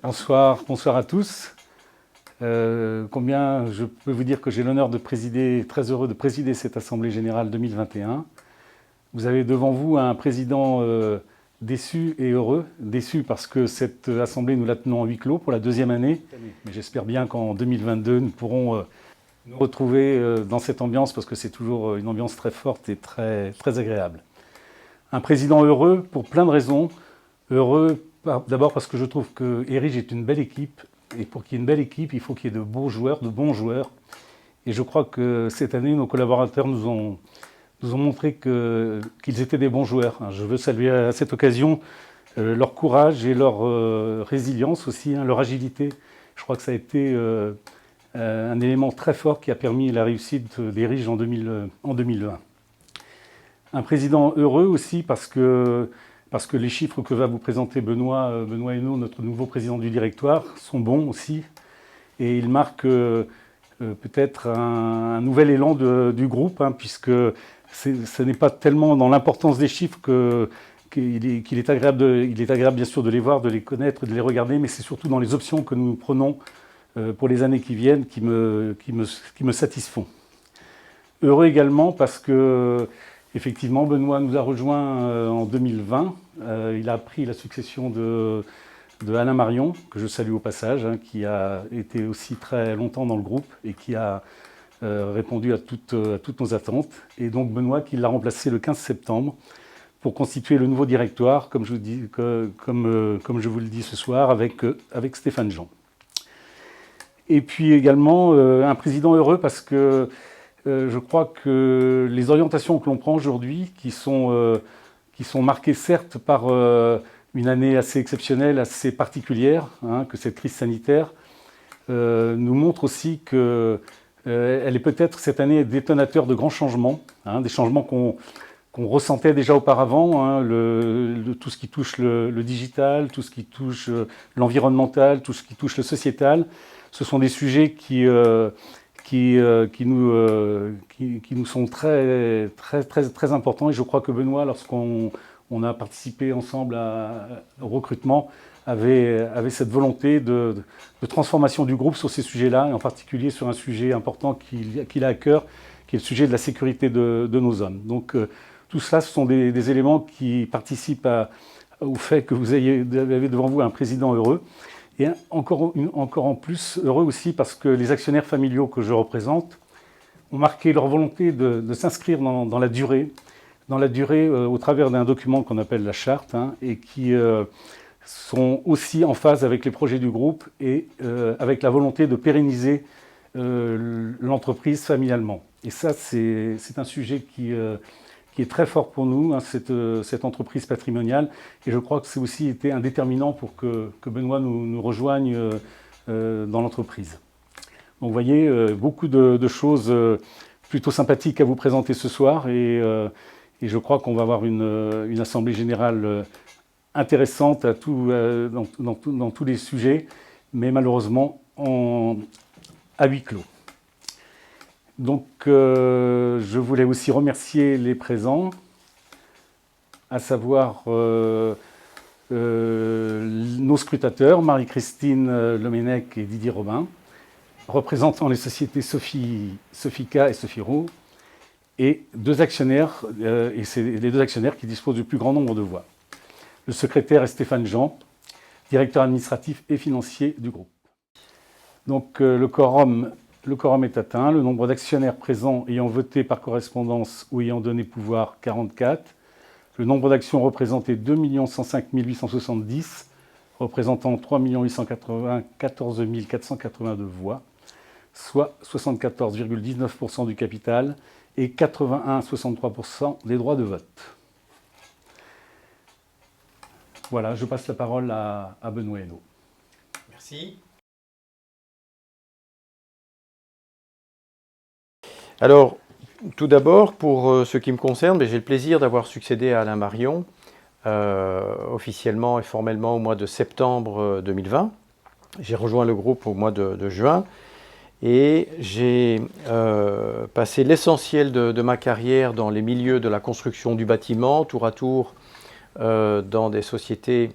Bonsoir, bonsoir à tous. Combien je peux vous dire que j'ai l'honneur de présider, très heureux de présider cette Assemblée Générale 2021. Vous avez devant vous un président déçu et heureux. Déçu parce que cette Assemblée, nous la tenons en huis clos pour la deuxième année. Mais j'espère bien qu'en 2022, nous pourrons nous retrouver dans cette ambiance parce que c'est toujours une ambiance très forte et très, très agréable. Un président heureux pour plein de raisons. Heureux d'abord parce que je trouve que Erige est une belle équipe. Et pour qu'il y ait une belle équipe, il faut qu'il y ait de beaux joueurs, de bons joueurs. Et je crois que cette année, nos collaborateurs nous ont montré qu'ils étaient des bons joueurs. Je veux saluer à cette occasion leur courage et leur résilience aussi, leur agilité. Je crois que ça a été un élément très fort qui a permis la réussite d'Erige en 2020. Un président heureux aussi parce que les chiffres que va vous présenter Benoît Hainaut, notre nouveau président du directoire, sont bons aussi. Et il marque peut-être un nouvel élan du groupe, puisque ce n'est pas tellement dans l'importance des chiffres qu'il est agréable bien sûr de les voir, de les connaître, de les regarder, mais c'est surtout dans les options que nous prenons pour les années qui viennent qui me satisfont. Heureux également parce que effectivement, Benoît nous a rejoints en 2020. Il a pris la succession de Alain Marion, que je salue au passage, qui a été aussi très longtemps dans le groupe et qui a répondu à toutes nos attentes. Et donc Benoît qui l'a remplacé le 15 septembre pour constituer le nouveau directoire, comme je vous le dis ce soir, avec Stéphane Jean. Et puis également un président heureux parce que je crois que les orientations que l'on prend aujourd'hui, qui sont marquées certes par une année assez exceptionnelle, assez particulière, que cette crise sanitaire, nous montrent aussi qu'elle est peut-être cette année détonateur de grands changements, des changements qu'on ressentait déjà auparavant, tout ce qui touche le digital, tout ce qui touche l'environnemental, tout ce qui touche le sociétal. Ce sont des sujets qui nous sont très, très, très, très importants. Et je crois que Benoît, lorsqu'on a participé ensemble au recrutement, avait cette volonté de transformation du groupe sur ces sujets-là, et en particulier sur un sujet important qu'il a à cœur, qui est le sujet de la sécurité de nos hommes. Donc tout cela, ce sont des éléments qui participent au fait que vous avez devant vous un président heureux. Et encore en plus heureux aussi parce que les actionnaires familiaux que je représente ont marqué leur volonté de s'inscrire dans la durée au travers d'un document qu'on appelle la charte, et qui sont aussi en phase avec les projets du groupe et avec la volonté de pérenniser l'entreprise familialement. Et ça, c'est un sujet qui est très fort pour nous, cette entreprise patrimoniale. Et je crois que c'est aussi été un déterminant pour que Benoît nous rejoigne dans l'entreprise. Donc vous voyez, beaucoup de choses plutôt sympathiques à vous présenter ce soir. Et je crois qu'on va avoir une assemblée générale intéressante dans tous les sujets, mais malheureusement à huis clos. Donc, je voulais aussi remercier les présents, à savoir nos scrutateurs, Marie-Christine Lemenec et Didier Robin, représentant les sociétés Sofica et Sophiro, et deux actionnaires, et c'est les deux actionnaires qui disposent du plus grand nombre de voix. Le secrétaire est Stéphane Jean, directeur administratif et financier du groupe. Donc, le quorum est atteint. Le nombre d'actionnaires présents ayant voté par correspondance ou ayant donné pouvoir, 44. Le nombre d'actions représentées, 2 105 870, représentant 3 894 482 voix, soit 74,19% du capital et 81,63% des droits de vote. Voilà, je passe la parole à Benoît Hainaut. Merci. Alors, tout d'abord, pour ce qui me concerne, j'ai le plaisir d'avoir succédé à Alain Marion officiellement et formellement au mois de septembre 2020. J'ai rejoint le groupe au mois de juin et j'ai passé l'essentiel de ma carrière dans les milieux de la construction du bâtiment, tour à tour dans des sociétés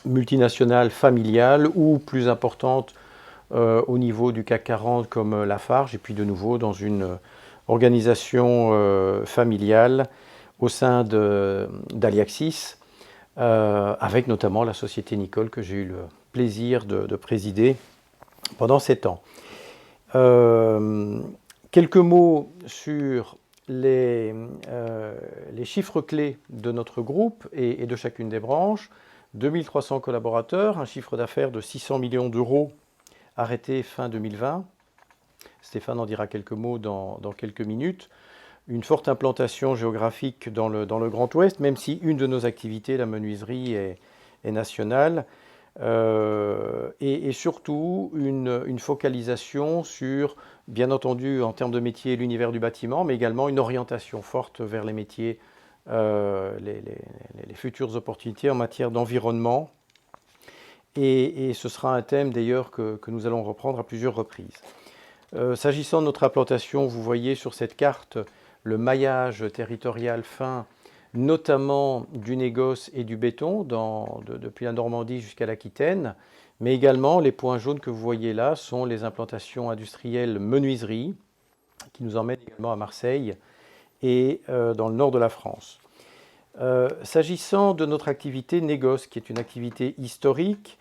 multinationales familiales ou plus importantes au niveau du CAC 40 comme Lafarge, et puis de nouveau dans une organisation familiale au sein d'Aliaxis, avec notamment la société Nicole que j'ai eu le plaisir de présider pendant 7 ans. Quelques mots sur les chiffres clés de notre groupe et de chacune des branches. 2300 collaborateurs, un chiffre d'affaires de 600 millions d'euros arrêté fin 2020. Stéphane en dira quelques mots dans quelques minutes. Une forte implantation géographique dans le Grand Ouest, même si une de nos activités, la menuiserie, est nationale. Et surtout une focalisation sur, bien entendu, en termes de métier, l'univers du bâtiment, mais également une orientation forte vers les métiers, les futures opportunités en matière d'environnement. Et ce sera un thème d'ailleurs que nous allons reprendre à plusieurs reprises. S'agissant de notre implantation, vous voyez sur cette carte le maillage territorial fin, notamment du négoce et du béton, depuis la Normandie jusqu'à l'Aquitaine, mais également les points jaunes que vous voyez là sont les implantations industrielles menuiserie, qui nous emmènent également à Marseille et dans le nord de la France. S'agissant de notre activité négoce, qui est une activité historique,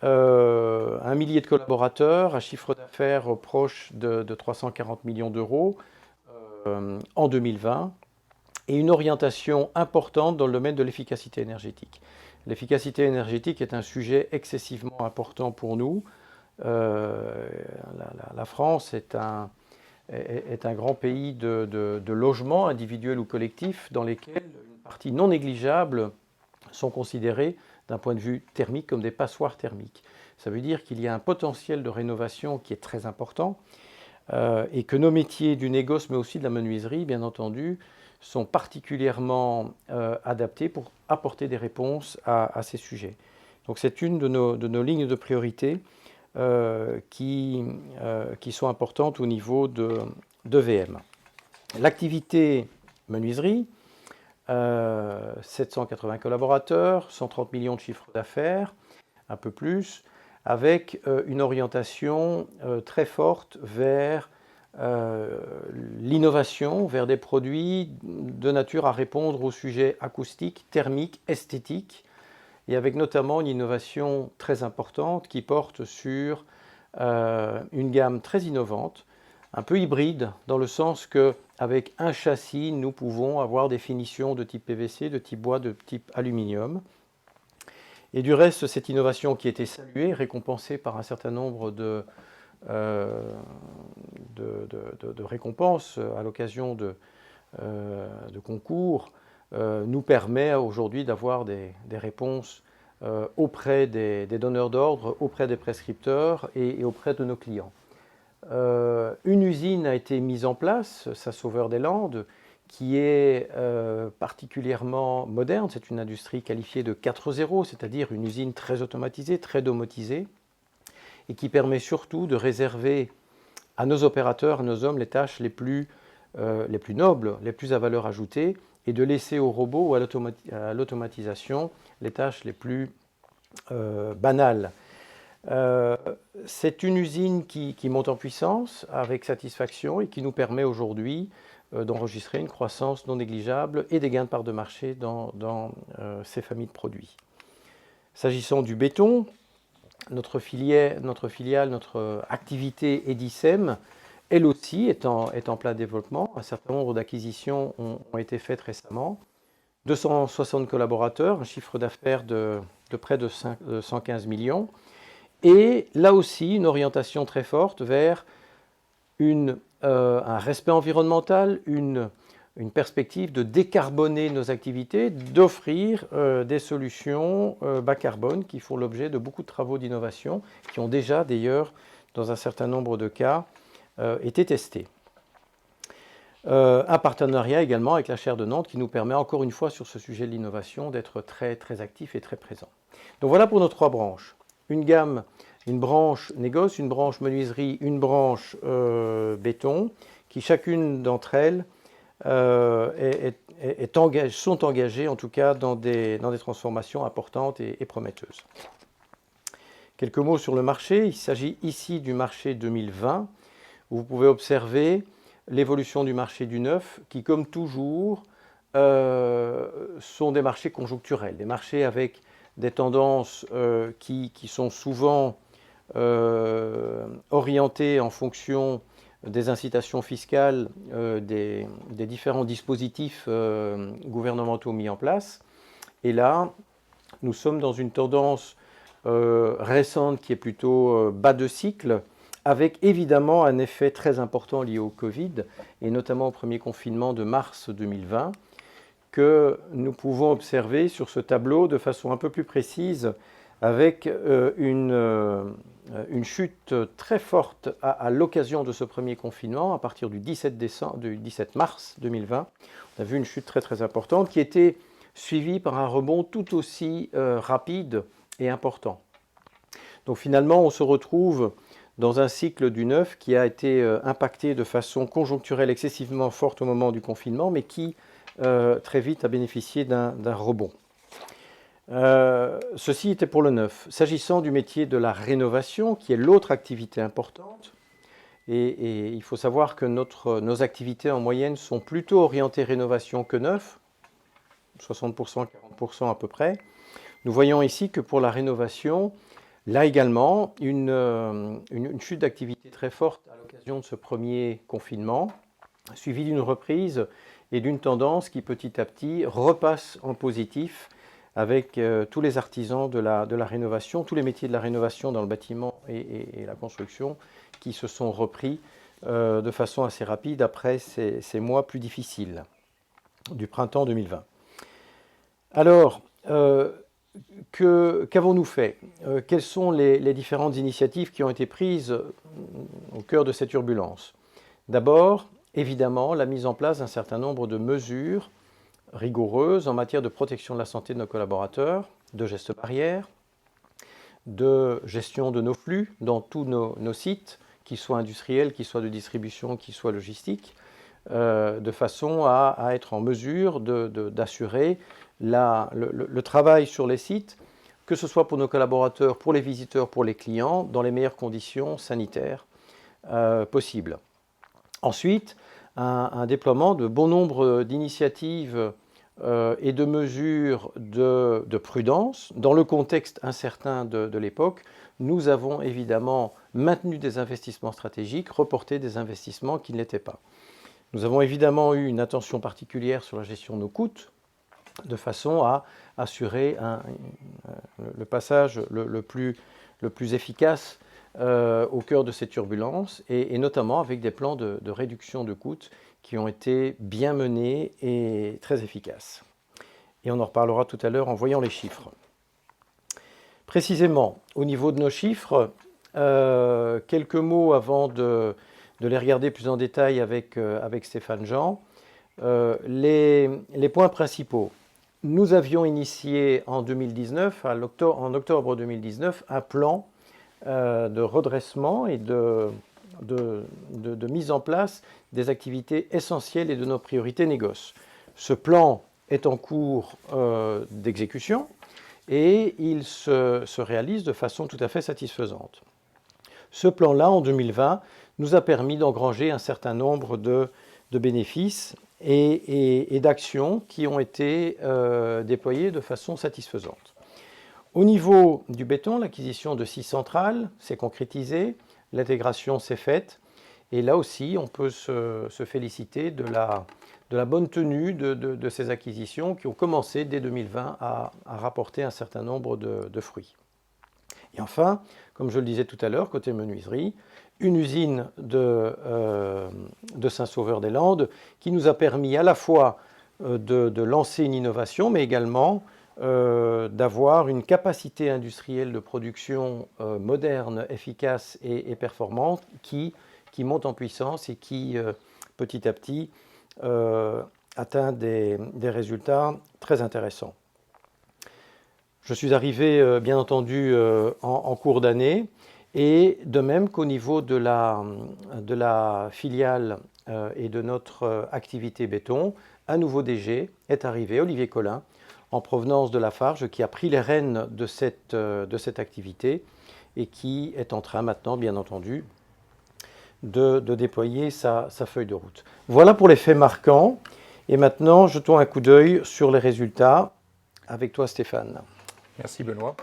1 millier de collaborateurs, un chiffre d'affaires proche de 340 millions d'euros en 2020, et une orientation importante dans le domaine de l'efficacité énergétique. L'efficacité énergétique est un sujet excessivement important pour nous. La France est un grand pays de logements individuels ou collectifs dans lesquels une partie non négligeable sont considérés d'un point de vue thermique comme des passoires thermiques. Ça veut dire qu'il y a un potentiel de rénovation qui est très important et que nos métiers du négoce mais aussi de la menuiserie, bien entendu, sont particulièrement adaptés pour apporter des réponses à ces sujets. Donc c'est une de nos lignes de priorité qui sont importantes au niveau de VM. L'activité menuiserie, 780 collaborateurs, 130 millions de chiffres d'affaires, un peu plus, avec une orientation très forte vers l'innovation, vers des produits de nature à répondre aux sujets acoustiques, thermiques, esthétiques, et avec notamment une innovation très importante qui porte sur une gamme très innovante, un peu hybride, dans le sens qu'avec un châssis, nous pouvons avoir des finitions de type PVC, de type bois, de type aluminium. Et du reste, cette innovation qui a été saluée, récompensée par un certain nombre de récompenses à l'occasion de concours, nous permet aujourd'hui d'avoir des réponses auprès des donneurs d'ordre, auprès des prescripteurs et auprès de nos clients. Une usine a été mise en place, Saint-Sauveur-des-Landes, qui est particulièrement moderne. C'est une industrie qualifiée de 4.0, c'est-à-dire une usine très automatisée, très domotisée, et qui permet surtout de réserver à nos opérateurs, à nos hommes, les tâches les plus nobles, les plus à valeur ajoutée, et de laisser aux robots ou à l'automatisation les tâches les plus banales. C'est une usine qui monte en puissance avec satisfaction et qui nous permet aujourd'hui d'enregistrer une croissance non négligeable et des gains de part de marché dans ces familles de produits. S'agissant du béton, notre filiale, notre activité Edicem, elle aussi est en plein développement. Un certain nombre d'acquisitions ont été faites récemment. 260 collaborateurs, un chiffre d'affaires de près de 115 millions. Et là aussi, une orientation très forte vers un respect environnemental, une perspective de décarboner nos activités, d'offrir des solutions bas carbone qui font l'objet de beaucoup de travaux d'innovation, qui ont déjà d'ailleurs, dans un certain nombre de cas, été testés. Un partenariat également avec la Chaire de Nantes qui nous permet encore une fois sur ce sujet de l'innovation d'être très, très actifs et très présents. Donc voilà pour nos 3 branches. Une gamme, une branche négoce, une branche menuiserie, une branche béton, qui chacune d'entre elles sont engagés en tout cas dans des transformations importantes et prometteuses. Quelques mots sur le marché. Il s'agit ici du marché 2020, où vous pouvez observer l'évolution du marché du neuf, qui comme toujours sont des marchés conjoncturels, des marchés avec des tendances qui sont souvent orientées en fonction des incitations fiscales, des différents dispositifs gouvernementaux mis en place. Et là, nous sommes dans une tendance récente qui est plutôt bas de cycle, avec évidemment un effet très important lié au Covid, et notamment au premier confinement de mars 2020, que nous pouvons observer sur ce tableau de façon un peu plus précise, avec une chute très forte à l'occasion de ce premier confinement, à partir du 17 mars 2020. On a vu une chute très très importante qui était suivie par un rebond tout aussi rapide et important. Donc finalement, on se retrouve dans un cycle du neuf qui a été impacté de façon conjoncturelle excessivement forte au moment du confinement, mais qui très vite a bénéficié d'un rebond. Ceci était pour le neuf. S'agissant du métier de la rénovation, qui est l'autre activité importante, et il faut savoir que nos activités en moyenne sont plutôt orientées rénovation que neuf, 60%, 40% à peu près. Nous voyons ici que pour la rénovation, là également, une chute d'activité très forte à l'occasion de ce premier confinement, suivie d'une reprise et d'une tendance qui petit à petit repasse en positif avec tous les artisans de la rénovation, tous les métiers de la rénovation dans le bâtiment et la construction qui se sont repris de façon assez rapide après ces mois plus difficiles du printemps 2020. Alors, qu'avons-nous fait? Quelles sont les différentes initiatives qui ont été prises au cœur de cette turbulence? D'abord, évidemment, la mise en place d'un certain nombre de mesures rigoureuses en matière de protection de la santé de nos collaborateurs, de gestes barrières, de gestion de nos flux dans tous nos sites, qu'ils soient industriels, qu'ils soient de distribution, qu'ils soient logistiques, de façon à être en mesure d'assurer le travail sur les sites, que ce soit pour nos collaborateurs, pour les visiteurs, pour les clients, dans les meilleures conditions sanitaires possibles. Ensuite, un déploiement de bon nombre d'initiatives et de mesures de prudence. Dans le contexte incertain de l'époque, nous avons évidemment maintenu des investissements stratégiques, reporté des investissements qui ne l'étaient pas. Nous avons évidemment eu une attention particulière sur la gestion de nos coûts, de façon à assurer le passage le plus efficace au cœur de ces turbulences, et notamment avec des plans de réduction de coûts qui ont été bien menés et très efficaces. Et on en reparlera tout à l'heure en voyant les chiffres. Précisément, au niveau de nos chiffres, quelques mots avant de les regarder plus en détail avec Stéphane Jean. Les points principaux. Nous avions initié en 2019, en octobre 2019, un plan de redressement et de mise en place des activités essentielles et de nos priorités négoces. Ce plan est en cours d'exécution et il se réalise de façon tout à fait satisfaisante. Ce plan-là, en 2020, nous a permis d'engranger un certain nombre de bénéfices et d'actions qui ont été déployées de façon satisfaisante. Au niveau du béton, l'acquisition de 6 centrales s'est concrétisée, l'intégration s'est faite, et là aussi on peut se féliciter de la bonne tenue de ces acquisitions qui ont commencé dès 2020 à rapporter un certain nombre de fruits. Et enfin, comme je le disais tout à l'heure, côté menuiserie, une usine de Saint-Sauveur-des-Landes qui nous a permis à la fois de lancer une innovation, mais également d'avoir une capacité industrielle de production moderne, efficace et performante qui monte en puissance et qui, petit à petit, atteint des résultats très intéressants. Je suis arrivé, bien entendu, en cours d'année, Et de même qu'au niveau de la filiale et de notre activité béton, un nouveau DG est arrivé, Olivier Collin, en provenance de Lafarge, qui a pris les rênes de cette activité et qui est en train maintenant, bien entendu, de déployer sa feuille de route. Voilà pour les faits marquants. Et maintenant, jetons un coup d'œil sur les résultats avec toi, Stéphane. Merci Benoît.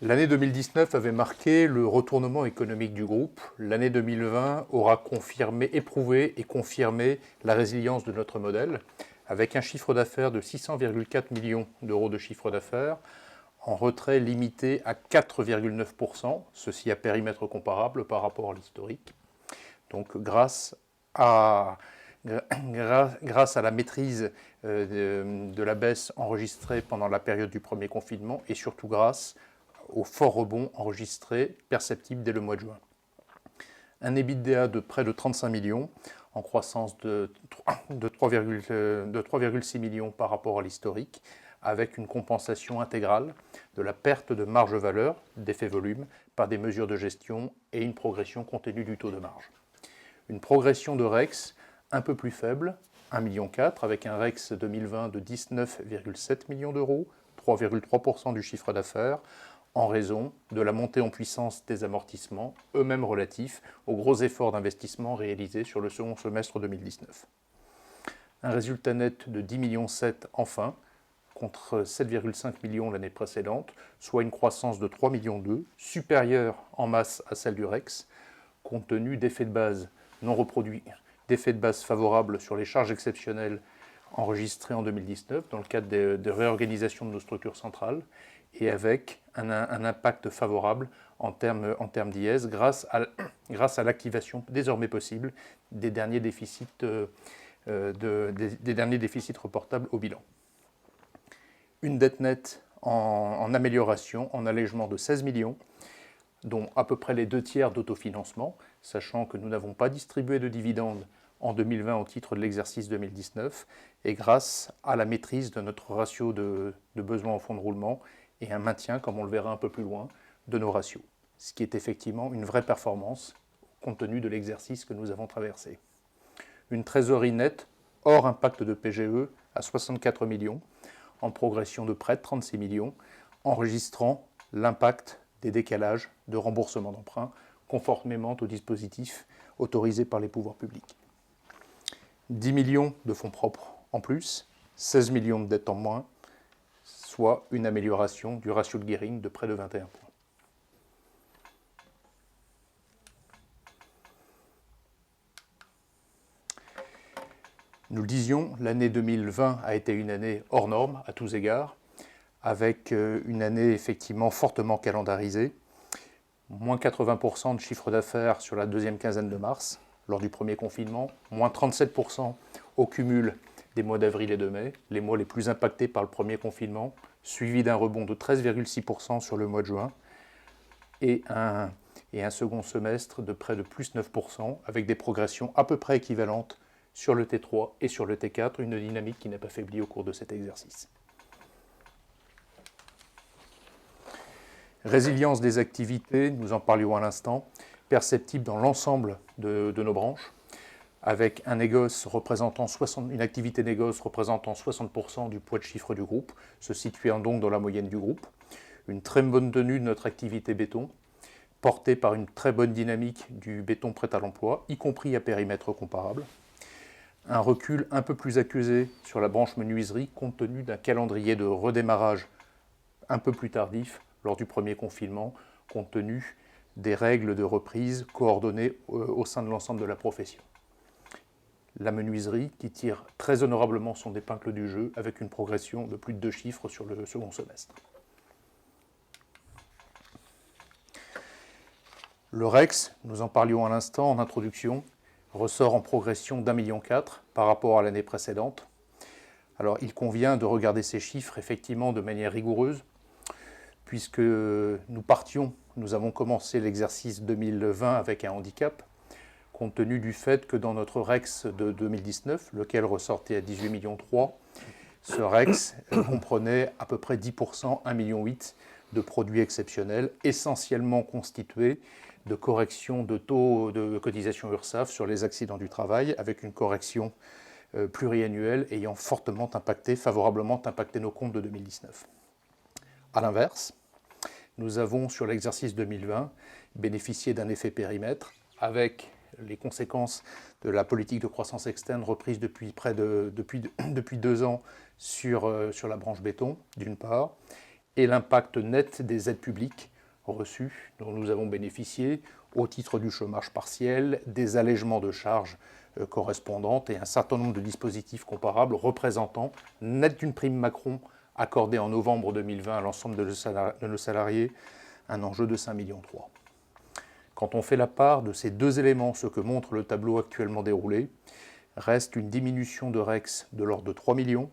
L'année 2019 avait marqué le retournement économique du groupe. L'année 2020 aura éprouvé et confirmé la résilience de notre modèle, avec un chiffre d'affaires de 600,4 millions d'euros de chiffre d'affaires, en retrait limité à 4,9%, ceci à périmètre comparable par rapport à l'historique. Donc grâce à la maîtrise de la baisse enregistrée pendant la période du premier confinement et surtout grâce au fort rebond enregistré perceptible dès le mois de juin. Un EBITDA de près de 35 millions, en croissance de 3,6 millions par rapport à l'historique, avec une compensation intégrale de la perte de marge-valeur d'effet volume par des mesures de gestion et une progression contenue du taux de marge. Une progression de REX un peu plus faible, 1,4 million, avec un REX 2020 de 19,7 millions d'euros, 3,3% du chiffre d'affaires, en raison de la montée en puissance des amortissements, eux-mêmes relatifs aux gros efforts d'investissement réalisés sur le second semestre 2019. Un résultat net de 10,7 millions enfin, contre 7,5 millions l'année précédente, soit une croissance de 3,2 millions, supérieure en masse à celle du REX, compte tenu d'effets de base non reproduits, d'effets de base favorables sur les charges exceptionnelles enregistrées en 2019 dans le cadre de réorganisation de nos structures centrales, et avec un impact favorable en termes d'IS grâce à l'activation désormais possible des derniers déficits reportables au bilan. Une dette nette en amélioration, en allègement de 16 millions, dont à peu près les 2/3 d'autofinancement, sachant que nous n'avons pas distribué de dividendes en 2020 au titre de l'exercice 2019, et grâce à la maîtrise de notre ratio de besoins en fonds de roulement et un maintien, comme on le verra un peu plus loin, de nos ratios, ce qui est effectivement une vraie performance compte tenu de l'exercice que nous avons traversé. Une trésorerie nette hors impact de PGE à 64 millions, en progression de près de 36 millions, enregistrant l'impact des décalages de remboursement d'emprunts conformément au dispositif autorisé par les pouvoirs publics. 10 millions de fonds propres en plus, 16 millions de dettes en moins, soit une amélioration du ratio de gearing de près de 21 points. Nous le disions, l'année 2020 a été une année hors norme à tous égards, avec une année effectivement fortement calendarisée, moins 80% de chiffre d'affaires sur la deuxième quinzaine de mars, lors du premier confinement, moins 37% au cumul des mois d'avril et de mai, les mois les plus impactés par le premier confinement, suivi d'un rebond de 13,6% sur le mois de juin, et un second semestre de près de plus 9%, avec des progressions à peu près équivalentes sur le T3 et sur le T4, une dynamique qui n'a pas faibli au cours de cet exercice. Résilience des activités, nous en parlions à l'instant, perceptible dans l'ensemble de nos branches, avec une activité négoce représentant 60% du poids de chiffre du groupe, se situant donc dans la moyenne du groupe. Une très bonne tenue de notre activité béton, portée par une très bonne dynamique du béton prêt à l'emploi, y compris à périmètre comparable. Un recul un peu plus accusé sur la branche menuiserie, compte tenu d'un calendrier de redémarrage un peu plus tardif lors du premier confinement, compte tenu des règles de reprise coordonnées au sein de l'ensemble de la profession. La menuiserie qui tire très honorablement son épingle du jeu avec une progression de plus de 2 chiffres sur le second semestre. Le REX, nous en parlions à l'instant en introduction, ressort en progression d'1,4 million par rapport à l'année précédente. Alors il convient de regarder ces chiffres effectivement de manière rigoureuse, puisque nous avons commencé l'exercice 2020 avec un handicap, compte tenu du fait que dans notre REX de 2019, lequel ressortait à 18,3 millions, ce REX comprenait à peu près 10%, 1,8 million de produits exceptionnels, essentiellement constitués de corrections de taux de cotisation URSSAF sur les accidents du travail, avec une correction pluriannuelle ayant fortement favorablement impacté nos comptes de 2019. A l'inverse, nous avons sur l'exercice 2020 bénéficié d'un effet périmètre avec les conséquences de la politique de croissance externe reprise depuis 2 ans sur la branche béton, d'une part, et l'impact net des aides publiques reçues dont nous avons bénéficié au titre du chômage partiel, des allègements de charges correspondantes et un certain nombre de dispositifs comparables représentant, net d'une prime Macron accordée en novembre 2020 à l'ensemble de nos salariés, un enjeu de 5,3 millions. Quand on fait la part de ces deux éléments, ce que montre le tableau actuellement déroulé, reste une diminution de REX de l'ordre de 3 millions,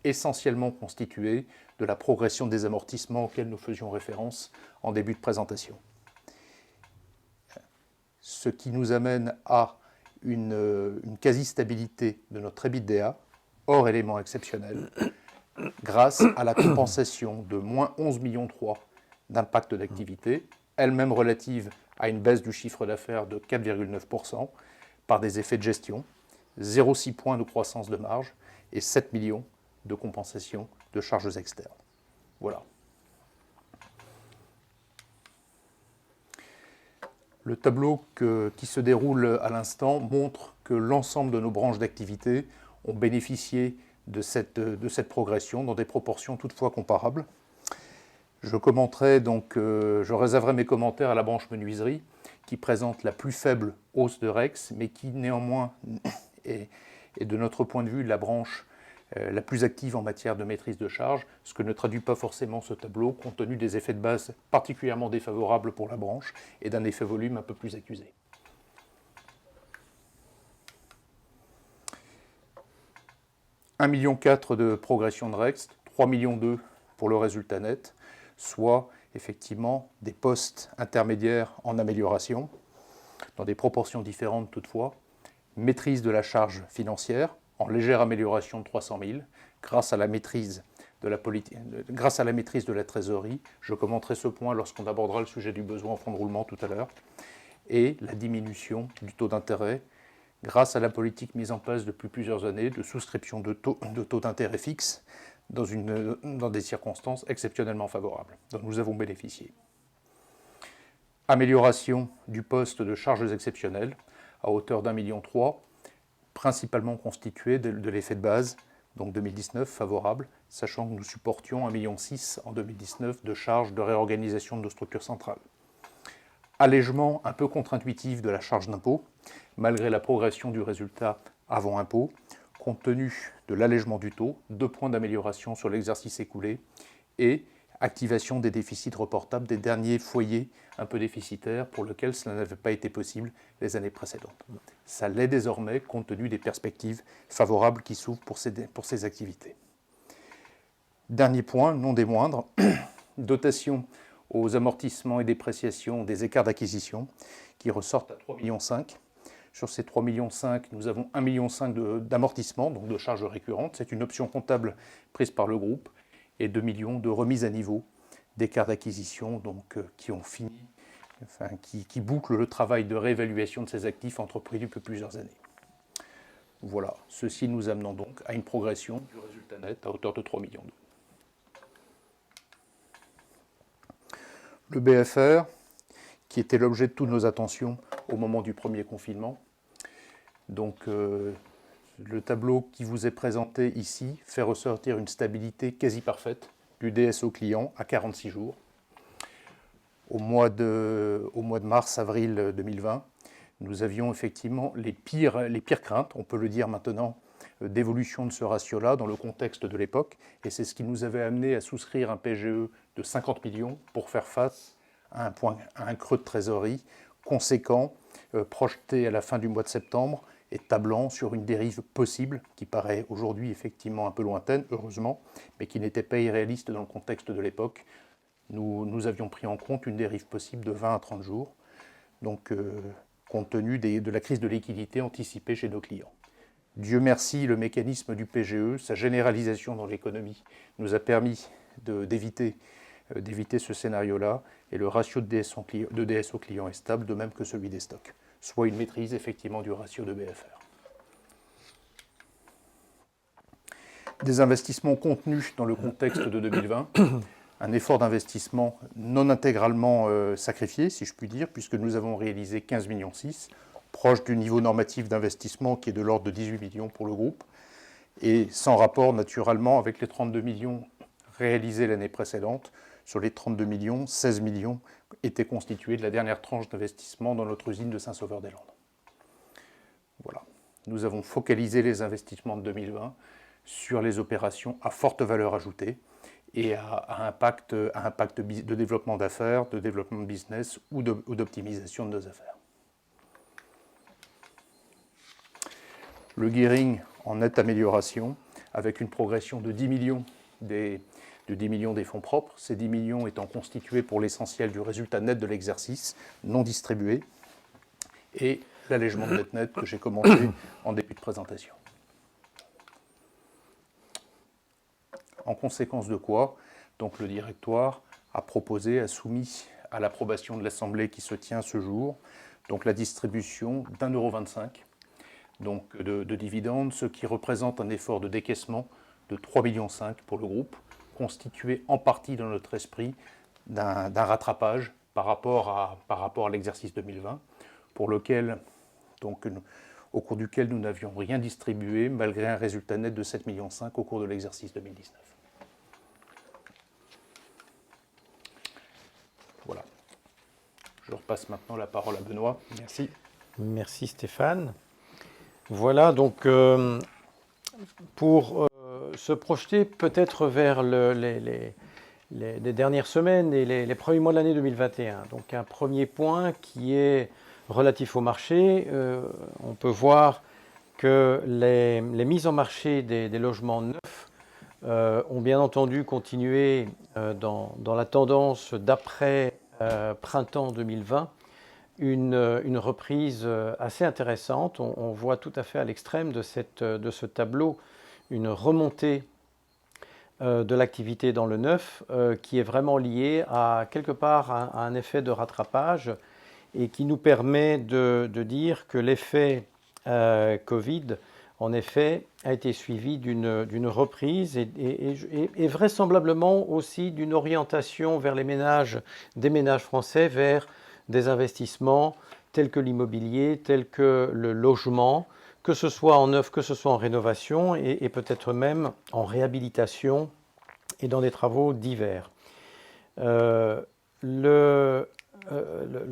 essentiellement constituée de la progression des amortissements auxquels nous faisions référence en début de présentation. Ce qui nous amène à une quasi-stabilité de notre EBITDA, hors éléments exceptionnels, grâce à la compensation de moins 11,3 millions d'impact d'activité, elle-même relative à une baisse du chiffre d'affaires de 4,9% par des effets de gestion, 0,6 points de croissance de marge et 7 millions de compensation de charges externes. Voilà. Le tableau qui se déroule à l'instant montre que l'ensemble de nos branches d'activité ont bénéficié de cette progression dans des proportions toutefois comparables. Je réserverai mes commentaires à la branche menuiserie qui présente la plus faible hausse de REX, mais qui néanmoins est de notre point de vue la branche la plus active en matière de maîtrise de charge, ce que ne traduit pas forcément ce tableau compte tenu des effets de base particulièrement défavorables pour la branche et d'un effet volume un peu plus accusé. « 1,4 million de progression de REX, 3,2 millions pour le résultat net, soit effectivement des postes intermédiaires en amélioration, dans des proportions différentes toutefois, maîtrise de la charge financière, en légère amélioration de 300 000, grâce à la maîtrise de la trésorerie. Je commenterai ce point lorsqu'on abordera le sujet du besoin en fonds de roulement tout à l'heure. Et la diminution du taux d'intérêt, grâce à la politique mise en place depuis plusieurs années de souscription de taux d'intérêt fixe dans des circonstances exceptionnellement favorables, dont nous avons bénéficié. Amélioration du poste de charges exceptionnelles à hauteur d'1,3 million, principalement constitué de l'effet de base, donc 2019 favorable, sachant que nous supportions 1,6 million en 2019 de charges de réorganisation de nos structures centrales. Allègement un peu contre-intuitif de la charge d'impôt, malgré la progression du résultat avant impôt, compte tenu de l'allègement du taux, 2 points d'amélioration sur l'exercice écoulé, et activation des déficits reportables des derniers foyers un peu déficitaires pour lesquels cela n'avait pas été possible les années précédentes. Ça l'est désormais compte tenu des perspectives favorables qui s'ouvrent pour ces activités. Dernier point, non des moindres, dotation aux amortissements et dépréciations des écarts d'acquisition qui ressortent à 3,5 millions. Sur ces 3,5 millions, nous avons 1,5 million d'amortissements, donc de charges récurrentes. C'est une option comptable prise par le groupe, et 2 millions de remises à niveau d'écarts d'acquisition qui bouclent le travail de réévaluation de ces actifs entrepris depuis plusieurs années. Voilà, ceci nous amenant donc à une progression du résultat net à hauteur de 3 millions. Le BFR, qui était l'objet de toutes nos attentions au moment du premier confinement. Donc, le tableau qui vous est présenté ici fait ressortir une stabilité quasi parfaite du DSO client à 46 jours. Au mois de mars-avril 2020, nous avions effectivement les pires craintes, on peut le dire maintenant, d'évolution de ce ratio-là dans le contexte de l'époque. Et c'est ce qui nous avait amené à souscrire un PGE de 50 millions pour faire face à un creux de trésorerie conséquent, projeté à la fin du mois de septembre, et tablant sur une dérive possible, qui paraît aujourd'hui effectivement un peu lointaine, heureusement, mais qui n'était pas irréaliste dans le contexte de l'époque. Nous avions pris en compte une dérive possible de 20 à 30 jours, donc compte tenu de la crise de liquidité anticipée chez nos clients. Dieu merci, le mécanisme du PGE, sa généralisation dans l'économie, nous a permis d'éviter d'éviter ce scénario-là, et le ratio de DS au client est stable, de même que celui des stocks, soit une maîtrise effectivement du ratio de BFR. Des investissements contenus dans le contexte de 2020, un effort d'investissement non intégralement sacrifié, si je puis dire, puisque nous avons réalisé 15,6 millions, proche du niveau normatif d'investissement qui est de l'ordre de 18 millions pour le groupe, et sans rapport naturellement avec les 32 millions réalisés l'année précédente. Sur les 32 millions, 16 millions étaient constitués de la dernière tranche d'investissement dans notre usine de Saint-Sauveur-des-Landes. Voilà. Nous avons focalisé les investissements de 2020 sur les opérations à forte valeur ajoutée et à impact de développement d'affaires, de développement de business ou d'optimisation de nos affaires. Le gearing en nette amélioration, avec une progression de 10 millions des fonds propres, ces 10 millions étant constitués pour l'essentiel du résultat net de l'exercice, non distribué, et l'allègement de dette nette que j'ai commenté en début de présentation. En conséquence de quoi, donc le directoire a proposé, a soumis à l'approbation de l'Assemblée qui se tient ce jour, donc la distribution d'1,25 € donc de dividendes, ce qui représente un effort de décaissement de 3,5 millions pour le groupe, constitué en partie dans notre esprit d'un rattrapage par rapport à l'exercice 2020, pour lequel, donc, au cours duquel nous n'avions rien distribué, malgré un résultat net de 7,5 millions au cours de l'exercice 2019. Voilà. Je repasse maintenant la parole à Benoît. Merci. Merci Stéphane. Voilà, donc pour se projeter peut-être vers les dernières semaines et les premiers mois de l'année 2021. Donc un premier point qui est relatif au marché. On peut voir que les mises en marché des logements neufs ont bien entendu continué dans la tendance d'après printemps 2020. Une reprise assez intéressante. On voit tout à fait à l'extrême de ce tableau une remontée de l'activité dans le neuf qui est vraiment liée à quelque part à un effet de rattrapage et qui nous permet de dire que l'effet Covid, en effet, a été suivi d'une reprise et vraisemblablement aussi d'une orientation vers des ménages français vers des investissements tels que l'immobilier, tels que le logement, que ce soit en neuf, que ce soit en rénovation et peut-être même en réhabilitation et dans des travaux divers. Le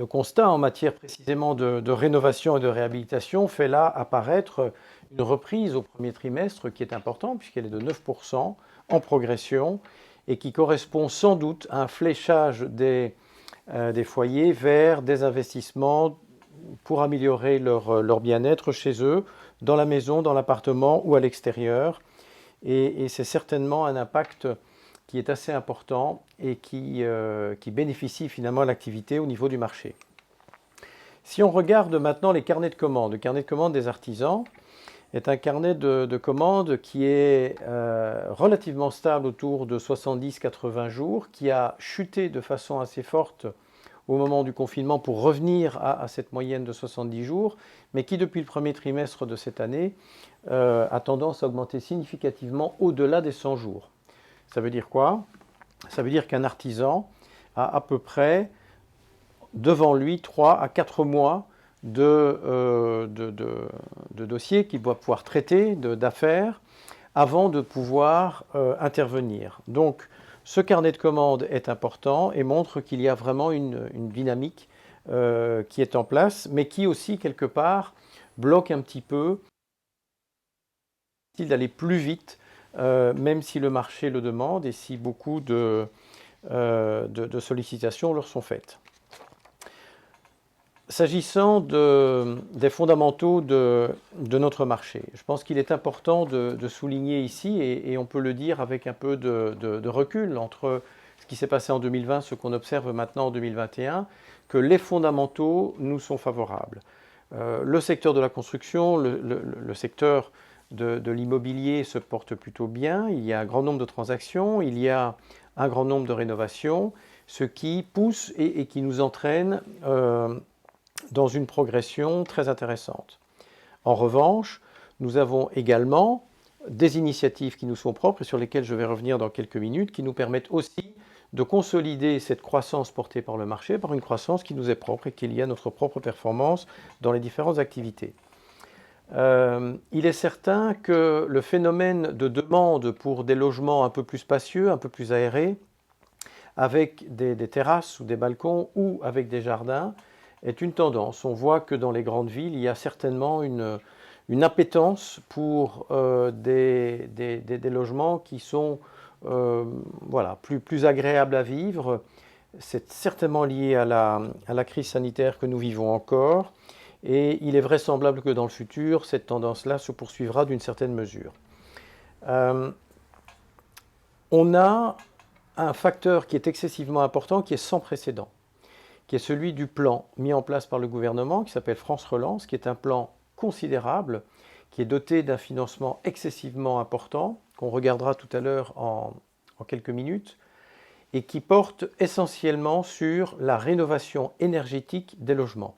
constat en matière précisément de rénovation et de réhabilitation fait là apparaître une reprise au premier trimestre qui est importante puisqu'elle est de 9% en progression et qui correspond sans doute à un fléchage des foyers vers des investissements pour améliorer leur bien-être chez eux, dans la maison, dans l'appartement ou à l'extérieur. Et c'est certainement un impact qui est assez important et qui bénéficie finalement à l'activité au niveau du marché. Si on regarde maintenant les carnets de commandes, le carnet de commandes des artisans est un carnet de commandes qui est relativement stable autour de 70-80 jours, qui a chuté de façon assez forte au moment du confinement pour revenir à cette moyenne de 70 jours, mais qui depuis le premier trimestre de cette année a tendance à augmenter significativement au-delà des 100 jours. Ça veut dire quoi? Ça veut dire qu'un artisan a à peu près devant lui 3 à 4 mois de dossiers qu'il doit pouvoir traiter, d'affaires, avant de pouvoir intervenir. Donc, ce carnet de commandes est important et montre qu'il y a vraiment une dynamique qui est en place, mais qui aussi, quelque part, bloque un petit peu d'aller plus vite, même si le marché le demande et si beaucoup de sollicitations leur sont faites. S'agissant des fondamentaux de notre marché, je pense qu'il est important de souligner ici, et on peut le dire avec un peu de recul entre ce qui s'est passé en 2020, ce qu'on observe maintenant en 2021, que les fondamentaux nous sont favorables. Le secteur de la construction, le secteur de l'immobilier se porte plutôt bien, il y a un grand nombre de transactions, il y a un grand nombre de rénovations, ce qui pousse et qui nous entraîne dans une progression très intéressante. En revanche, nous avons également des initiatives qui nous sont propres et sur lesquelles je vais revenir dans quelques minutes, qui nous permettent aussi de consolider cette croissance portée par le marché par une croissance qui nous est propre et qui est liée à notre propre performance dans les différentes activités. Il est certain que le phénomène de demande pour des logements un peu plus spacieux, un peu plus aérés, avec des terrasses ou des balcons ou avec des jardins, est une tendance. On voit que dans les grandes villes, il y a certainement une appétence pour des logements qui sont voilà, plus agréables à vivre. C'est certainement lié à la crise sanitaire que nous vivons encore. Et il est vraisemblable que dans le futur, cette tendance-là se poursuivra d'une certaine mesure. On a un facteur qui est excessivement important, qui est sans précédent, qui est celui du plan mis en place par le gouvernement, qui s'appelle France Relance, qui est un plan considérable, qui est doté d'un financement excessivement important, qu'on regardera tout à l'heure en quelques minutes, et qui porte essentiellement sur la rénovation énergétique des logements.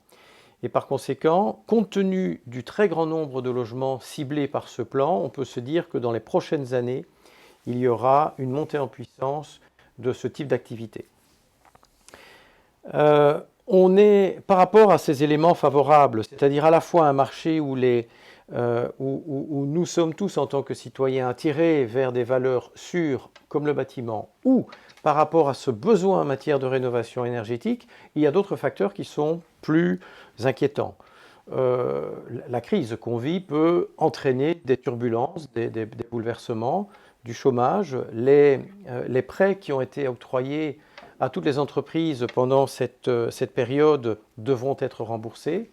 Et par conséquent, compte tenu du très grand nombre de logements ciblés par ce plan, on peut se dire que dans les prochaines années, il y aura une montée en puissance de ce type d'activité. On est, par rapport à ces éléments favorables, c'est-à-dire à la fois un marché où nous sommes tous en tant que citoyens attirés vers des valeurs sûres comme le bâtiment, ou par rapport à ce besoin en matière de rénovation énergétique, il y a d'autres facteurs qui sont plus inquiétants. La crise qu'on vit peut entraîner des turbulences, des bouleversements, du chômage. Les prêts qui ont été octroyés à toutes les entreprises pendant cette période devront être remboursés.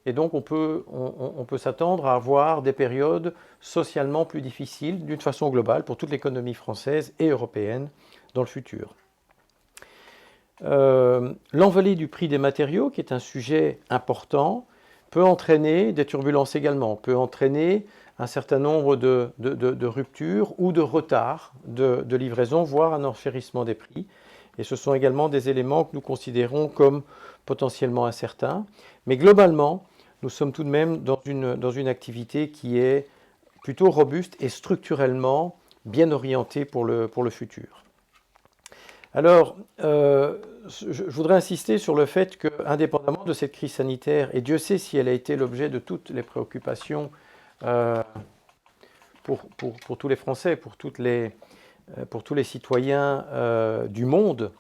Et donc on peut s'attendre à avoir des périodes socialement plus difficiles d'une façon globale pour toute l'économie française et européenne dans le futur. L'envolée du prix des matériaux, qui est un sujet important, peut entraîner des turbulences également, peut entraîner un certain nombre de ruptures ou de retards de livraison, voire un enchérissement des prix. Et ce sont également des éléments que nous considérons comme potentiellement incertains. Mais globalement, nous sommes tout de même dans une activité qui est plutôt robuste et structurellement bien orientée pour le futur. Alors, je voudrais insister sur le fait qu'indépendamment de cette crise sanitaire, et Dieu sait si elle a été l'objet de toutes les préoccupations pour tous les Français, pour tous les citoyens du monde,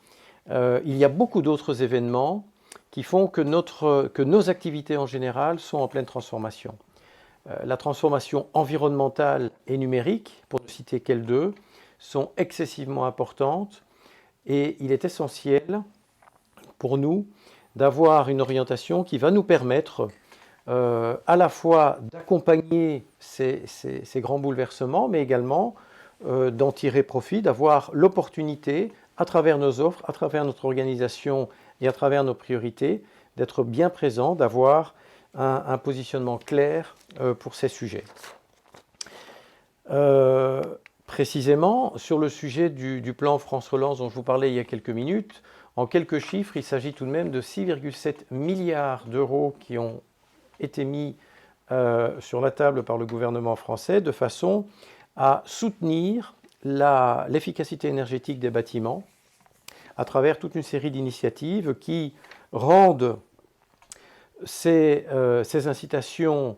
il y a beaucoup d'autres événements qui font que nos activités en général sont en pleine transformation. La transformation environnementale et numérique, pour ne citer qu'elles deux, sont excessivement importantes. Et il est essentiel pour nous d'avoir une orientation qui va nous permettre à la fois d'accompagner ces grands bouleversements, mais également d'en tirer profit, d'avoir l'opportunité, à travers nos offres, à travers notre organisation et à travers nos priorités, d'être bien présent, d'avoir un positionnement clair pour ces sujets. Précisément, sur le sujet du plan France Relance dont je vous parlais il y a quelques minutes, en quelques chiffres, il s'agit tout de même de 6,7 milliards d'euros qui ont été mis sur la table par le gouvernement français de façon à soutenir l'efficacité énergétique des bâtiments à travers toute une série d'initiatives qui rendent ces incitations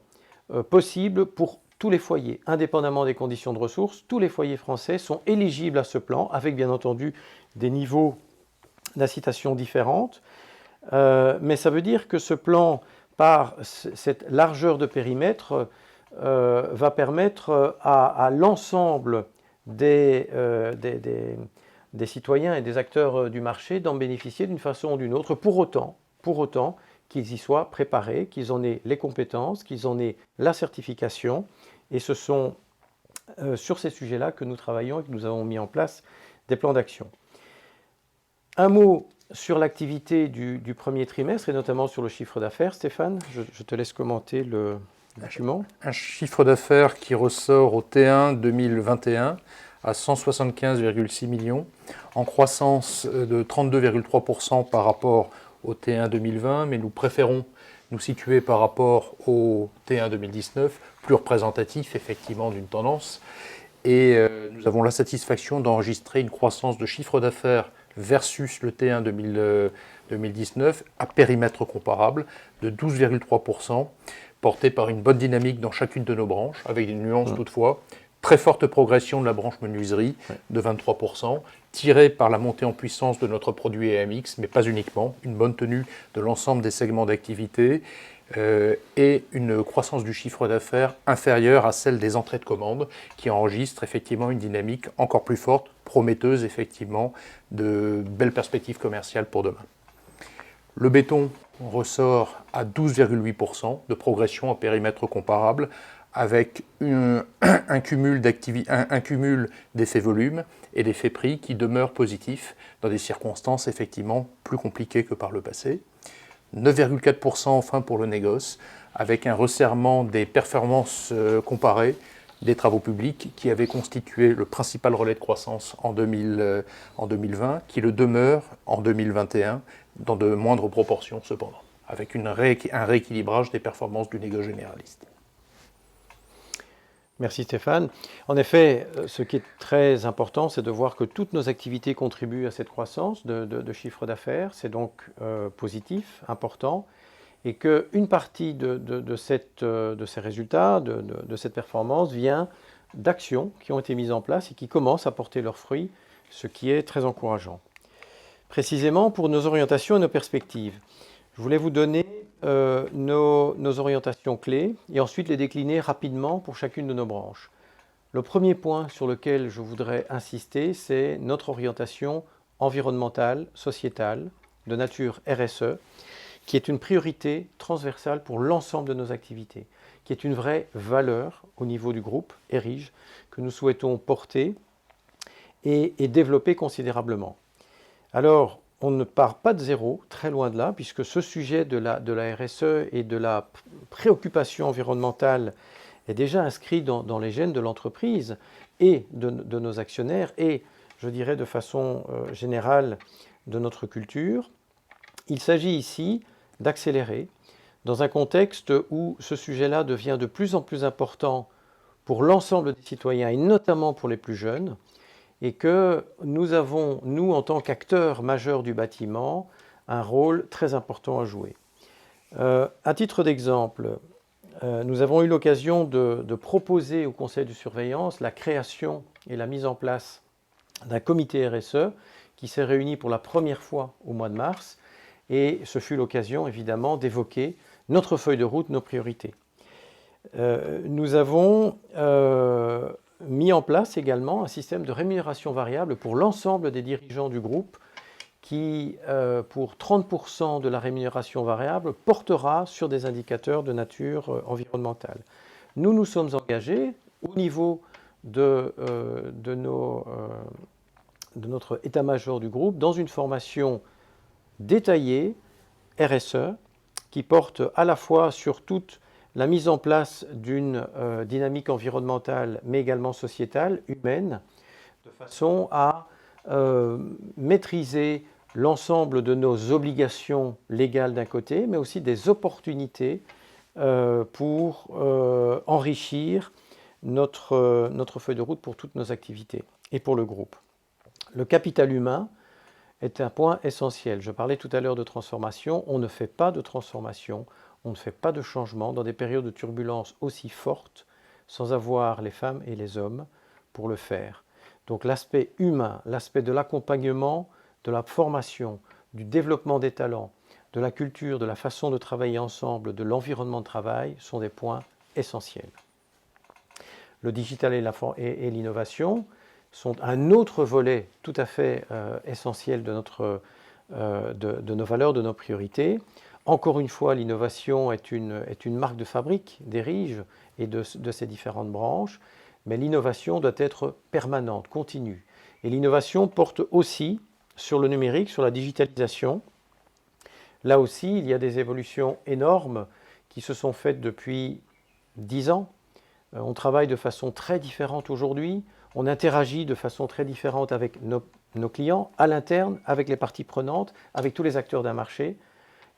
possibles pour tous les foyers, indépendamment des conditions de ressources. Tous les foyers français sont éligibles à ce plan, avec bien entendu des niveaux d'incitation différentes. Mais ça veut dire que ce plan, par cette largeur de périmètre, va permettre à l'ensemble des citoyens et des acteurs du marché d'en bénéficier d'une façon ou d'une autre, pour autant qu'ils y soient préparés, qu'ils en aient les compétences, qu'ils en aient la certification. Et ce sont sur ces sujets-là que nous travaillons et que nous avons mis en place des plans d'action. Un mot sur l'activité du premier trimestre et notamment sur le chiffre d'affaires. Stéphane, je te laisse commenter le document. Un chiffre d'affaires qui ressort au T1 2021 à 175,6 millions, en croissance de 32,3% par rapport au T1 2020, mais nous préférons nous situer par rapport au T1 2019, plus représentatif effectivement d'une tendance. Et nous avons la satisfaction d'enregistrer une croissance de chiffre d'affaires versus le T1 2019 à périmètre comparable de 12,3%, porté par une bonne dynamique dans chacune de nos branches, avec des nuances toutefois. Très forte progression de la branche menuiserie de 23%, tirée par la montée en puissance de notre produit AMX, mais pas uniquement, une bonne tenue de l'ensemble des segments d'activité et une croissance du chiffre d'affaires inférieure à celle des entrées de commandes, qui enregistre effectivement une dynamique encore plus forte, prometteuse effectivement, de belles perspectives commerciales pour demain. Le béton ressort à 12,8% de progression à périmètre comparable, avec un cumul d'effets volume et d'effets prix qui demeurent positifs dans des circonstances effectivement plus compliquées que par le passé. 9,4% enfin pour le négoce, avec un resserrement des performances comparées des travaux publics qui avaient constitué le principal relais de croissance en 2020, qui le demeure en 2021 dans de moindres proportions cependant, avec un rééquilibrage des performances du négoce généraliste. Merci Stéphane. En effet, ce qui est très important, c'est de voir que toutes nos activités contribuent à cette croissance de chiffre d'affaires. C'est donc positif, important, et qu'une partie de ces résultats, de cette performance, vient d'actions qui ont été mises en place et qui commencent à porter leurs fruits, ce qui est très encourageant. Précisément pour nos orientations et nos perspectives, je voulais vous donner nos orientations clés et ensuite les décliner rapidement pour chacune de nos branches. Le premier point sur lequel je voudrais insister, c'est notre orientation environnementale, sociétale, de nature RSE, qui est une priorité transversale pour l'ensemble de nos activités, qui est une vraie valeur au niveau du groupe Erige, que nous souhaitons porter et développer considérablement. Alors, on ne part pas de zéro, très loin de là, puisque ce sujet de la RSE et de la préoccupation environnementale est déjà inscrit dans les gènes de l'entreprise et de nos actionnaires et, je dirais de façon générale, de notre culture. Il s'agit ici d'accélérer dans un contexte où ce sujet-là devient de plus en plus important pour l'ensemble des citoyens et notamment pour les plus jeunes, et que nous avons, nous, en tant qu'acteurs majeurs du bâtiment, un rôle très important à jouer. À titre d'exemple, nous avons eu l'occasion de proposer au conseil de surveillance la création et la mise en place d'un comité RSE qui s'est réuni pour la première fois au mois de mars, et ce fut l'occasion, évidemment, d'évoquer notre feuille de route, nos priorités. Nous avons mis en place également un système de rémunération variable pour l'ensemble des dirigeants du groupe qui, pour 30% de la rémunération variable, portera sur des indicateurs de nature environnementale. Nous nous sommes engagés au niveau de notre état-major du groupe dans une formation détaillée RSE qui porte à la fois sur toute la mise en place d'une dynamique environnementale, mais également sociétale, humaine, de façon à maîtriser l'ensemble de nos obligations légales d'un côté, mais aussi des opportunités pour enrichir notre feuille de route pour toutes nos activités et pour le groupe. Le capital humain est un point essentiel. Je parlais tout à l'heure de transformation. On ne fait pas de transformation, on ne fait pas de changement dans des périodes de turbulence aussi fortes sans avoir les femmes et les hommes pour le faire. Donc l'aspect humain, l'aspect de l'accompagnement, de la formation, du développement des talents, de la culture, de la façon de travailler ensemble, de l'environnement de travail sont des points essentiels. Le digital et l'innovation sont un autre volet tout à fait essentiel de nos valeurs, de nos priorités. Encore une fois, l'innovation est une marque de fabrique d'Erige et de ses différentes branches, mais l'innovation doit être permanente, continue. Et l'innovation porte aussi sur le numérique, sur la digitalisation. Là aussi, il y a des évolutions énormes qui se sont faites depuis 10 ans. On travaille de façon très différente aujourd'hui, on interagit de façon très différente avec nos clients, à l'interne, avec les parties prenantes, avec tous les acteurs d'un marché.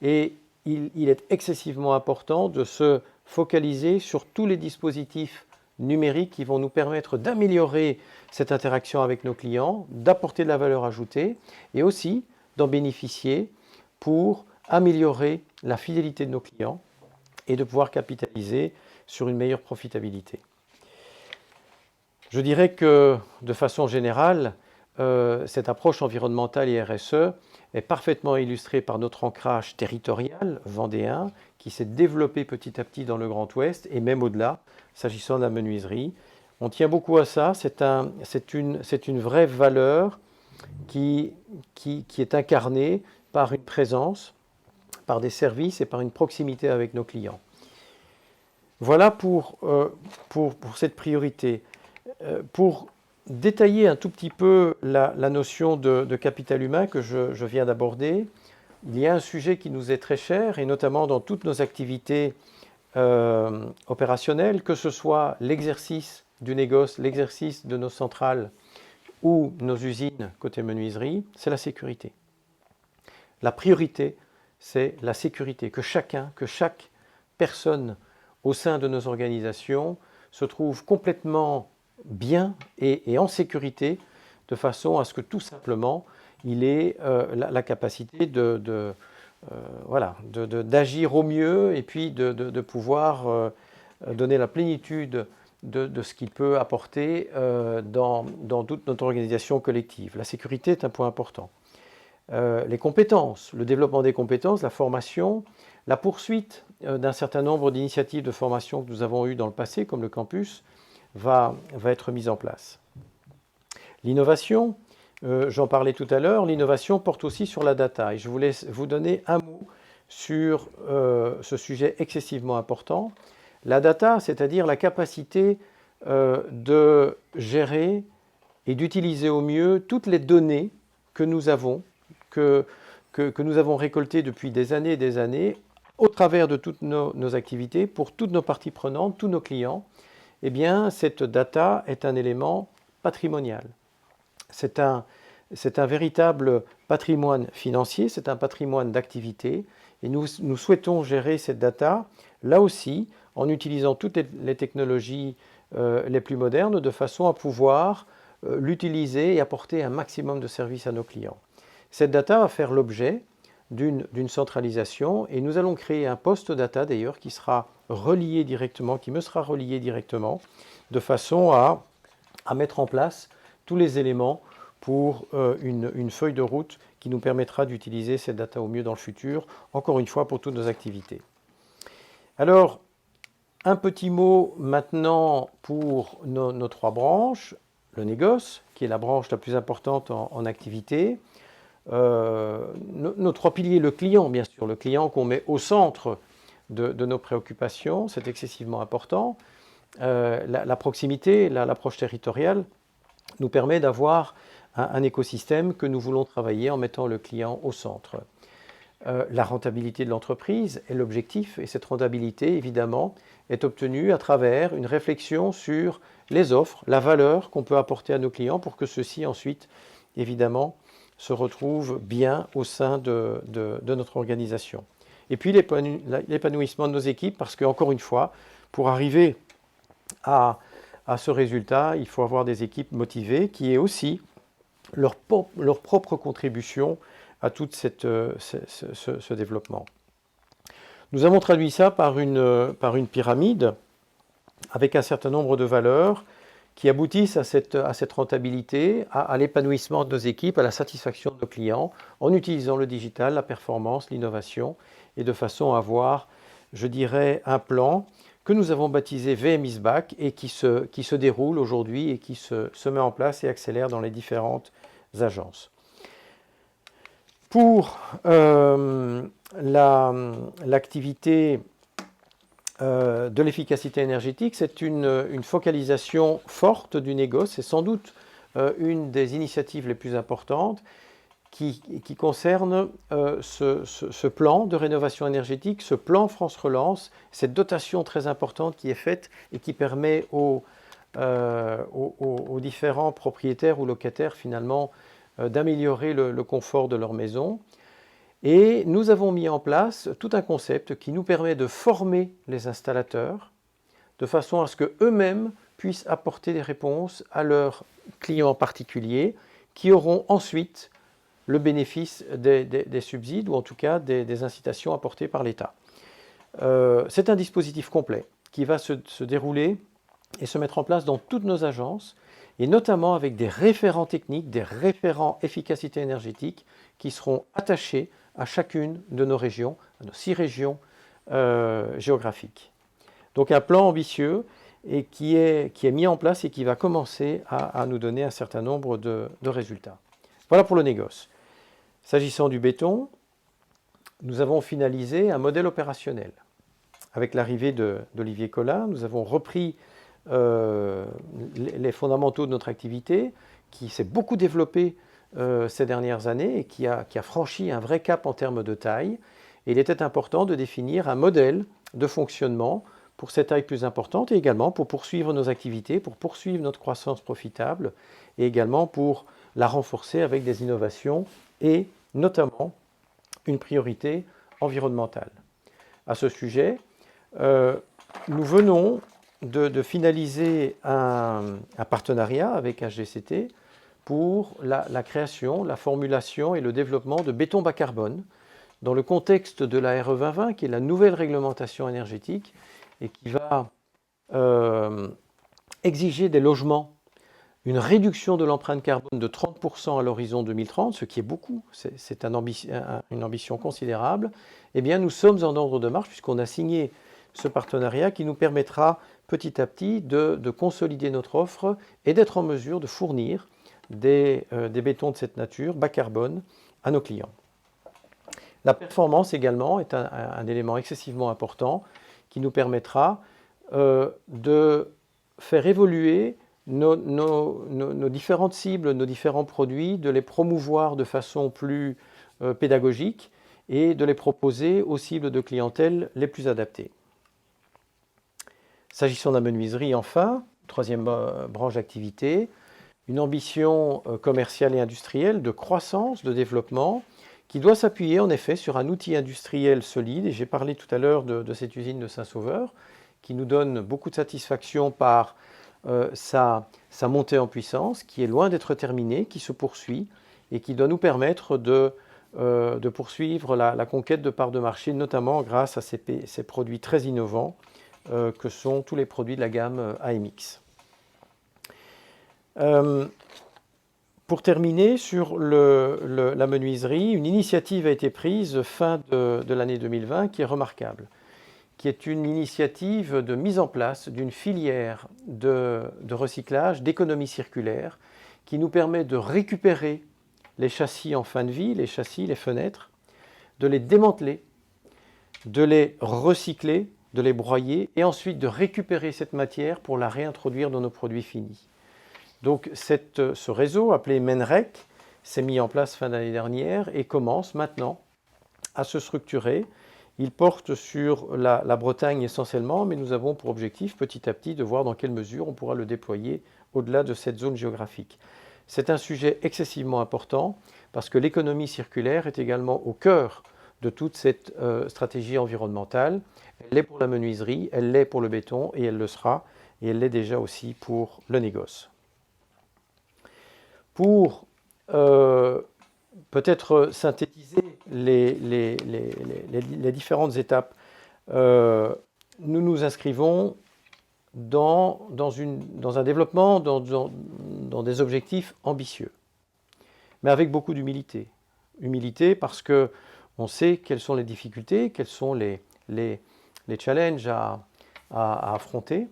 Et il est excessivement important de se focaliser sur tous les dispositifs numériques qui vont nous permettre d'améliorer cette interaction avec nos clients, d'apporter de la valeur ajoutée et aussi d'en bénéficier pour améliorer la fidélité de nos clients et de pouvoir capitaliser sur une meilleure profitabilité. Je dirais que de façon générale, cette approche environnementale et RSE est parfaitement illustrée par notre ancrage territorial vendéen qui s'est développé petit à petit dans le Grand Ouest et même au-delà, s'agissant de la menuiserie. On tient beaucoup à ça, c'est une vraie valeur qui est incarnée par une présence, par des services et par une proximité avec nos clients. Voilà pour cette priorité. Pour détailler un tout petit peu la notion de capital humain que je viens d'aborder, il y a un sujet qui nous est très cher, et notamment dans toutes nos activités opérationnelles, que ce soit l'exercice du négoce, l'exercice de nos centrales ou nos usines côté menuiserie, c'est la sécurité. La priorité, c'est la sécurité, que chaque personne au sein de nos organisations se trouve complètement bien et en sécurité, de façon à ce que tout simplement il ait la capacité d'agir au mieux et puis de pouvoir donner la plénitude de ce qu'il peut apporter dans toute notre organisation collective. La sécurité est un point important. Les compétences, le développement des compétences, la formation, la poursuite d'un certain nombre d'initiatives de formation que nous avons eues dans le passé, comme le campus, va être mise en place. L'innovation, j'en parlais tout à l'heure, l'innovation porte aussi sur la data. Et je voulais vous donner un mot sur ce sujet excessivement important. La data, c'est-à-dire la capacité de gérer et d'utiliser au mieux toutes les données que nous avons, que nous avons récoltées depuis des années et des années, au travers de toutes nos activités, pour toutes nos parties prenantes, tous nos clients. Eh bien, cette data est un élément patrimonial. C'est un véritable patrimoine financier, c'est un patrimoine d'activité, et nous souhaitons gérer cette data, là aussi, en utilisant toutes les technologies les plus modernes, de façon à pouvoir l'utiliser et apporter un maximum de services à nos clients. Cette data va faire l'objet d'une centralisation, et nous allons créer un poste data d'ailleurs qui me sera relié directement, de façon à mettre en place tous les éléments pour une feuille de route qui nous permettra d'utiliser cette data au mieux dans le futur, encore une fois pour toutes nos activités. Alors, un petit mot maintenant pour nos trois branches. Le négoce, qui est la branche la plus importante en activité. Nos trois piliers, le client, bien sûr, le client qu'on met au centre de nos préoccupations, c'est excessivement important. La proximité, l'approche territoriale nous permet d'avoir un écosystème que nous voulons travailler en mettant le client au centre. La rentabilité de l'entreprise est l'objectif, et cette rentabilité, évidemment, est obtenue à travers une réflexion sur les offres, la valeur qu'on peut apporter à nos clients pour que ceux-ci ensuite, évidemment, se retrouvent bien au sein de notre organisation. Et puis l'épanouissement de nos équipes, parce qu'encore une fois, pour arriver à ce résultat, il faut avoir des équipes motivées qui aient aussi leur propre contribution à tout ce développement. Nous avons traduit ça par une pyramide avec un certain nombre de valeurs qui aboutissent à cette rentabilité, à l'épanouissement de nos équipes, à la satisfaction de nos clients, en utilisant le digital, la performance, l'innovation, et de façon à avoir, je dirais, un plan que nous avons baptisé VM is Back et qui se déroule aujourd'hui et qui se met en place et accélère dans les différentes agences. Pour l'activité de l'efficacité énergétique, c'est une focalisation forte du négoce. C'est sans doute une des initiatives les plus importantes qui concerne ce plan de rénovation énergétique, ce plan France Relance, cette dotation très importante qui est faite et qui permet aux différents propriétaires ou locataires finalement d'améliorer le confort de leur maison. Et nous avons mis en place tout un concept qui nous permet de former les installateurs de façon à ce qu'eux-mêmes puissent apporter des réponses à leurs clients particuliers qui auront ensuite le bénéfice des subsides ou en tout cas des incitations apportées par l'État. C'est un dispositif complet qui va se dérouler et se mettre en place dans toutes nos agences et notamment avec des référents techniques, des référents efficacité énergétique qui seront attachés à chacune de nos régions, à nos 6 régions géographiques. Donc un plan ambitieux et qui est mis en place et qui va commencer à nous donner un certain nombre de résultats. Voilà pour le négoce. S'agissant du béton, nous avons finalisé un modèle opérationnel. Avec l'arrivée d'Olivier Collin, nous avons repris les fondamentaux de notre activité qui s'est beaucoup développée ces dernières années et qui a franchi un vrai cap en termes de taille. Et il était important de définir un modèle de fonctionnement pour cette taille plus importante et également pour poursuivre nos activités, pour poursuivre notre croissance profitable et également pour la renforcer avec des innovations et notamment une priorité environnementale. À ce sujet, nous venons de finaliser un partenariat avec HDCT pour la création, la formulation et le développement de béton bas carbone dans le contexte de la RE 2020, qui est la nouvelle réglementation énergétique et qui va exiger des logements une réduction de l'empreinte carbone de 30% à l'horizon 2030, ce qui est beaucoup, c'est une ambition considérable. Eh bien, nous sommes en ordre de marche puisqu'on a signé ce partenariat qui nous permettra petit à petit de consolider notre offre et d'être en mesure de fournir des bétons de cette nature, bas carbone, à nos clients. La performance également est un élément excessivement important qui nous permettra de faire évoluer nos différentes cibles, nos différents produits, de les promouvoir de façon plus pédagogique et de les proposer aux cibles de clientèle les plus adaptées. S'agissant de la menuiserie, enfin, troisième branche d'activité, une ambition commerciale et industrielle de croissance, de développement, qui doit s'appuyer en effet sur un outil industriel solide. Et j'ai parlé tout à l'heure de cette usine de Saint-Sauveur, qui nous donne beaucoup de satisfaction par sa montée en puissance, qui est loin d'être terminée, qui se poursuit et qui doit nous permettre de poursuivre la conquête de parts de marché, notamment grâce à ces produits très innovants que sont tous les produits de la gamme AMX. Pour terminer sur la menuiserie, une initiative a été prise fin de l'année 2020 qui est remarquable, qui est une initiative de mise en place d'une filière de recyclage, d'économie circulaire, qui nous permet de récupérer les châssis en fin de vie, les châssis, les fenêtres, de les démanteler, de les recycler, de les broyer et ensuite de récupérer cette matière pour la réintroduire dans nos produits finis. Donc ce réseau appelé MENREC s'est mis en place fin d'année dernière et commence maintenant à se structurer. Il porte sur la Bretagne essentiellement, mais nous avons pour objectif petit à petit de voir dans quelle mesure on pourra le déployer au-delà de cette zone géographique. C'est un sujet excessivement important parce que l'économie circulaire est également au cœur de toute cette stratégie environnementale. Elle l'est pour la menuiserie, elle l'est pour le béton et elle le sera, et elle l'est déjà aussi pour le négoce. Pour peut-être synthétiser les différentes étapes, nous nous inscrivons dans un développement, dans des objectifs ambitieux, mais avec beaucoup d'humilité. Humilité parce qu'on sait quelles sont les difficultés, quels sont les challenges à affronter.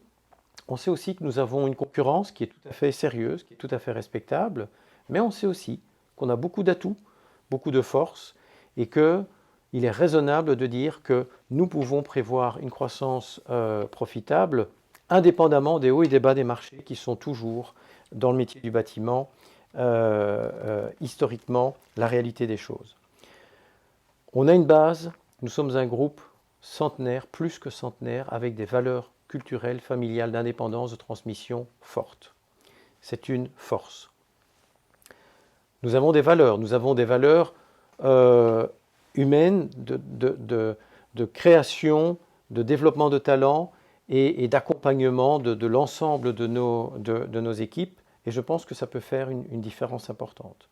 On sait aussi que nous avons une concurrence qui est tout à fait sérieuse, qui est tout à fait respectable, mais on sait aussi qu'on a beaucoup d'atouts, beaucoup de forces, et qu'il est raisonnable de dire que nous pouvons prévoir une croissance profitable indépendamment des hauts et des bas des marchés qui sont toujours dans le métier du bâtiment, historiquement, la réalité des choses. On a une base, nous sommes un groupe centenaire, plus que centenaire, avec des valeurs culturelle, familiale, d'indépendance, de transmission forte. C'est une force. Nous avons des valeurs humaines de création, de développement de talent et d'accompagnement de l'ensemble de nos équipes. Et je pense que ça peut faire une différence importante.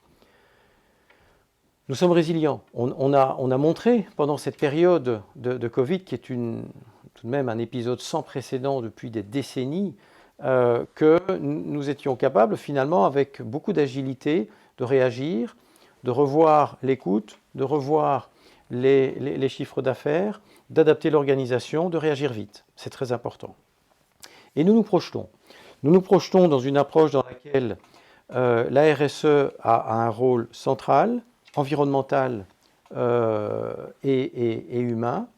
Nous sommes résilients. On a montré pendant cette période de Covid, qui est tout de même un épisode sans précédent depuis des décennies, que nous étions capables finalement, avec beaucoup d'agilité, de réagir, de revoir les coûts, de revoir les chiffres d'affaires, d'adapter l'organisation, de réagir vite. C'est très important. Et nous nous projetons. Nous nous projetons dans une approche dans laquelle la RSE a un rôle central, environnemental et humain,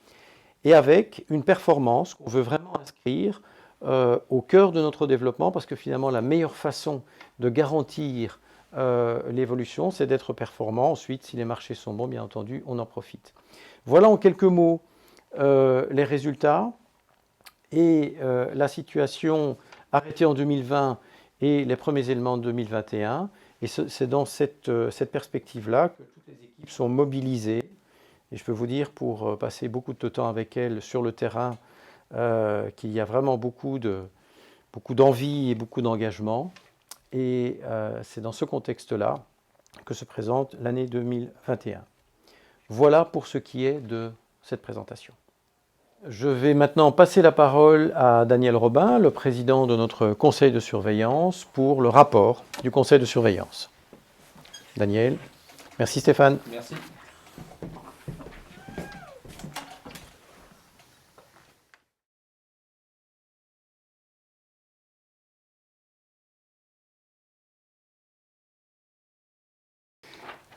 et avec une performance qu'on veut vraiment inscrire au cœur de notre développement, parce que finalement la meilleure façon de garantir l'évolution, c'est d'être performant. Ensuite, si les marchés sont bons, bien entendu, on en profite. Voilà en quelques mots les résultats et la situation arrêtée en 2020 et les premiers éléments de 2021. Et c'est dans cette perspective-là que toutes les équipes sont mobilisées. Et je peux vous dire, pour passer beaucoup de temps avec elles sur le terrain, qu'il y a vraiment beaucoup d'envie et beaucoup d'engagement. Et c'est dans ce contexte-là que se présente l'année 2021. Voilà pour ce qui est de cette présentation. Je vais maintenant passer la parole à Daniel Robin, le président de notre conseil de surveillance, pour le rapport du conseil de surveillance. Daniel. Merci Stéphane. Merci.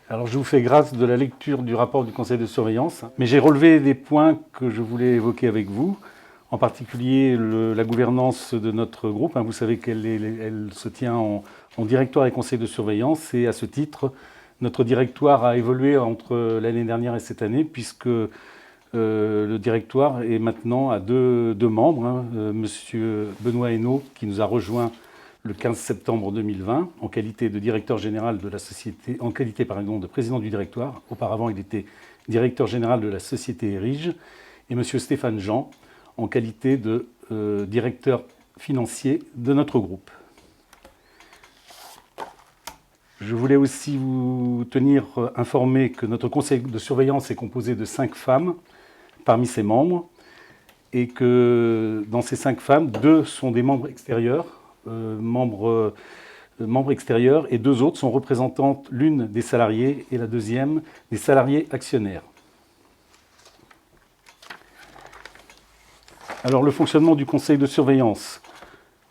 Alors je vous fais grâce de la lecture du rapport du conseil de surveillance, mais j'ai relevé des points que je voulais évoquer avec vous, en particulier la gouvernance de notre groupe. Vous savez qu'elle se tient en directoire et conseil de surveillance, et à ce titre, notre directoire a évolué entre l'année dernière et cette année, puisque le directoire est maintenant à deux membres, Monsieur Benoît Hainaut, qui nous a rejoint le 15 septembre 2020, en qualité de directeur général de la société, en qualité de président du directoire. Auparavant, il était directeur général de la société Erige. Et M. Stéphane Jean, en qualité de directeur financier de notre groupe. Je voulais aussi vous tenir informé que notre conseil de surveillance est composé de 5 femmes parmi ses membres, et que dans ces 5 femmes, 2 sont des membres extérieurs, membres extérieurs, et 2 autres sont représentantes, l'une des salariés et la deuxième des salariés actionnaires. Alors le fonctionnement du conseil de surveillance.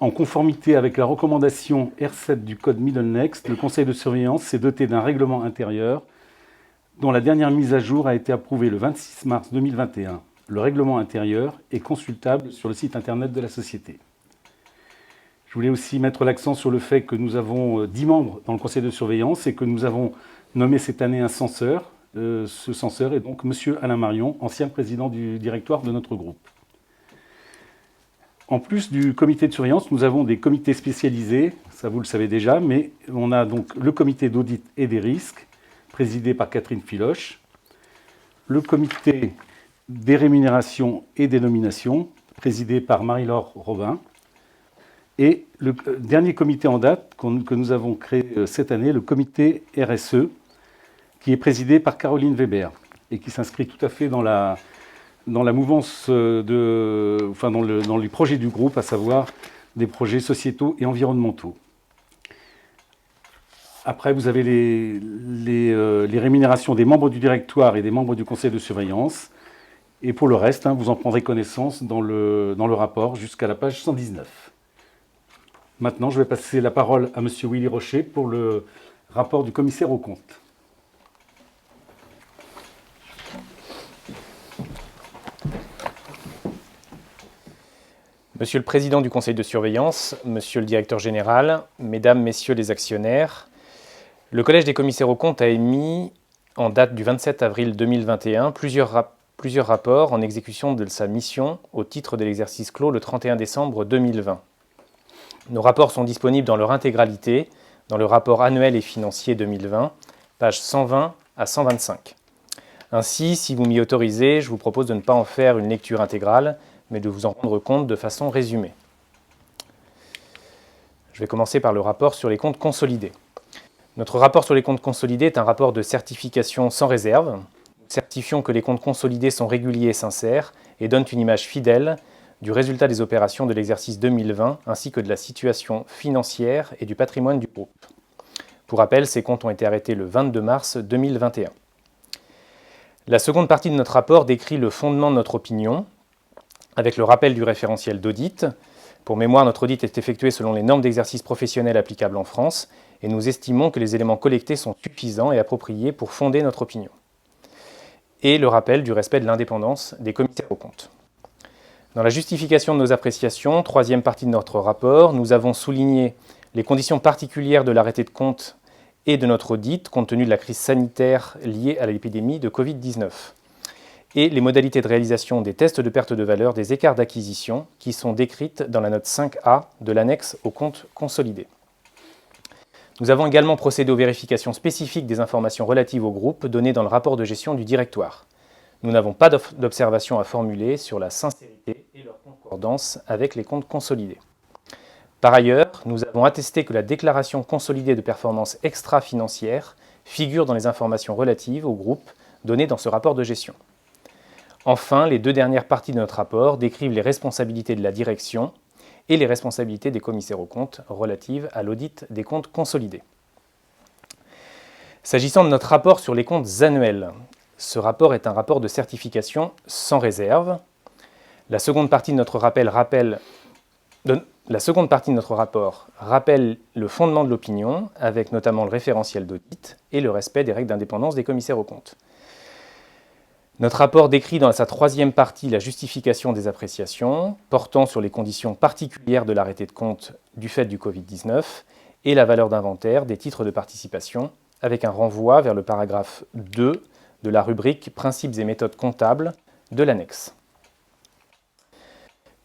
En conformité avec la recommandation R7 du code Middle Next, le conseil de surveillance s'est doté d'un règlement intérieur dont la dernière mise à jour a été approuvée le 26 mars 2021. Le règlement intérieur est consultable sur le site internet de la société. Je voulais aussi mettre l'accent sur le fait que nous avons 10 membres dans le conseil de surveillance et que nous avons nommé cette année un censeur. Ce censeur est donc M. Alain Marion, ancien président du directoire de notre groupe. En plus du comité de surveillance, nous avons des comités spécialisés, ça vous le savez déjà, mais on a donc le comité d'audit et des risques, présidé par Catherine Filoche, le comité des rémunérations et des nominations, présidé par Marie-Laure Robin, et le dernier comité en date que nous avons créé cette année, le comité RSE, qui est présidé par Caroline Weber, et qui s'inscrit tout à fait dans la mouvance dans les projets du groupe, à savoir des projets sociétaux et environnementaux. Après, vous avez les rémunérations des membres du directoire et des membres du conseil de surveillance. Et pour le reste, vous en prendrez connaissance dans le rapport jusqu'à la page 119. Maintenant, je vais passer la parole à M. Willy Rocher pour le rapport du commissaire aux comptes. Monsieur le Président du Conseil de surveillance, Monsieur le Directeur général, Mesdames, Messieurs les actionnaires, le Collège des commissaires aux comptes a émis, en date du 27 avril 2021, plusieurs rapports en exécution de sa mission au titre de l'exercice clos le 31 décembre 2020. Nos rapports sont disponibles dans leur intégralité dans le rapport annuel et financier 2020, pages 120 à 125. Ainsi, si vous m'y autorisez, je vous propose de ne pas en faire une lecture intégrale, mais de vous en rendre compte de façon résumée. Je vais commencer par le rapport sur les comptes consolidés. Notre rapport sur les comptes consolidés est un rapport de certification sans réserve. Nous certifions que les comptes consolidés sont réguliers et sincères et donnent une image fidèle du résultat des opérations de l'exercice 2020 ainsi que de la situation financière et du patrimoine du groupe. Pour rappel, ces comptes ont été arrêtés le 22 mars 2021. La seconde partie de notre rapport décrit le fondement de notre opinion, avec le rappel du référentiel d'audit. Pour mémoire, notre audit est effectué selon les normes d'exercice professionnel applicables en France, et nous estimons que les éléments collectés sont suffisants et appropriés pour fonder notre opinion. Et le rappel du respect de l'indépendance des commissaires aux comptes. Dans la justification de nos appréciations, troisième partie de notre rapport, nous avons souligné les conditions particulières de l'arrêté de compte et de notre audit, compte tenu de la crise sanitaire liée à l'épidémie de Covid-19, et les modalités de réalisation des tests de perte de valeur des écarts d'acquisition qui sont décrites dans la note 5A de l'annexe aux comptes consolidés. Nous avons également procédé aux vérifications spécifiques des informations relatives au groupe données dans le rapport de gestion du directoire. Nous n'avons pas d'observation à formuler sur la sincérité et leur concordance avec les comptes consolidés. Par ailleurs, nous avons attesté que la déclaration consolidée de performance extra-financière figure dans les informations relatives au groupe données dans ce rapport de gestion. Enfin, les deux dernières parties de notre rapport décrivent les responsabilités de la direction et les responsabilités des commissaires aux comptes relatives à l'audit des comptes consolidés. S'agissant de notre rapport sur les comptes annuels, ce rapport est un rapport de certification sans réserve. La seconde partie de notre rapport rappelle le fondement de l'opinion, avec notamment le référentiel d'audit et le respect des règles d'indépendance des commissaires aux comptes. Notre rapport décrit dans sa troisième partie la justification des appréciations, portant sur les conditions particulières de l'arrêté de compte du fait du Covid-19 et la valeur d'inventaire des titres de participation, avec un renvoi vers le paragraphe 2 de la rubrique « Principes et méthodes comptables » de l'annexe.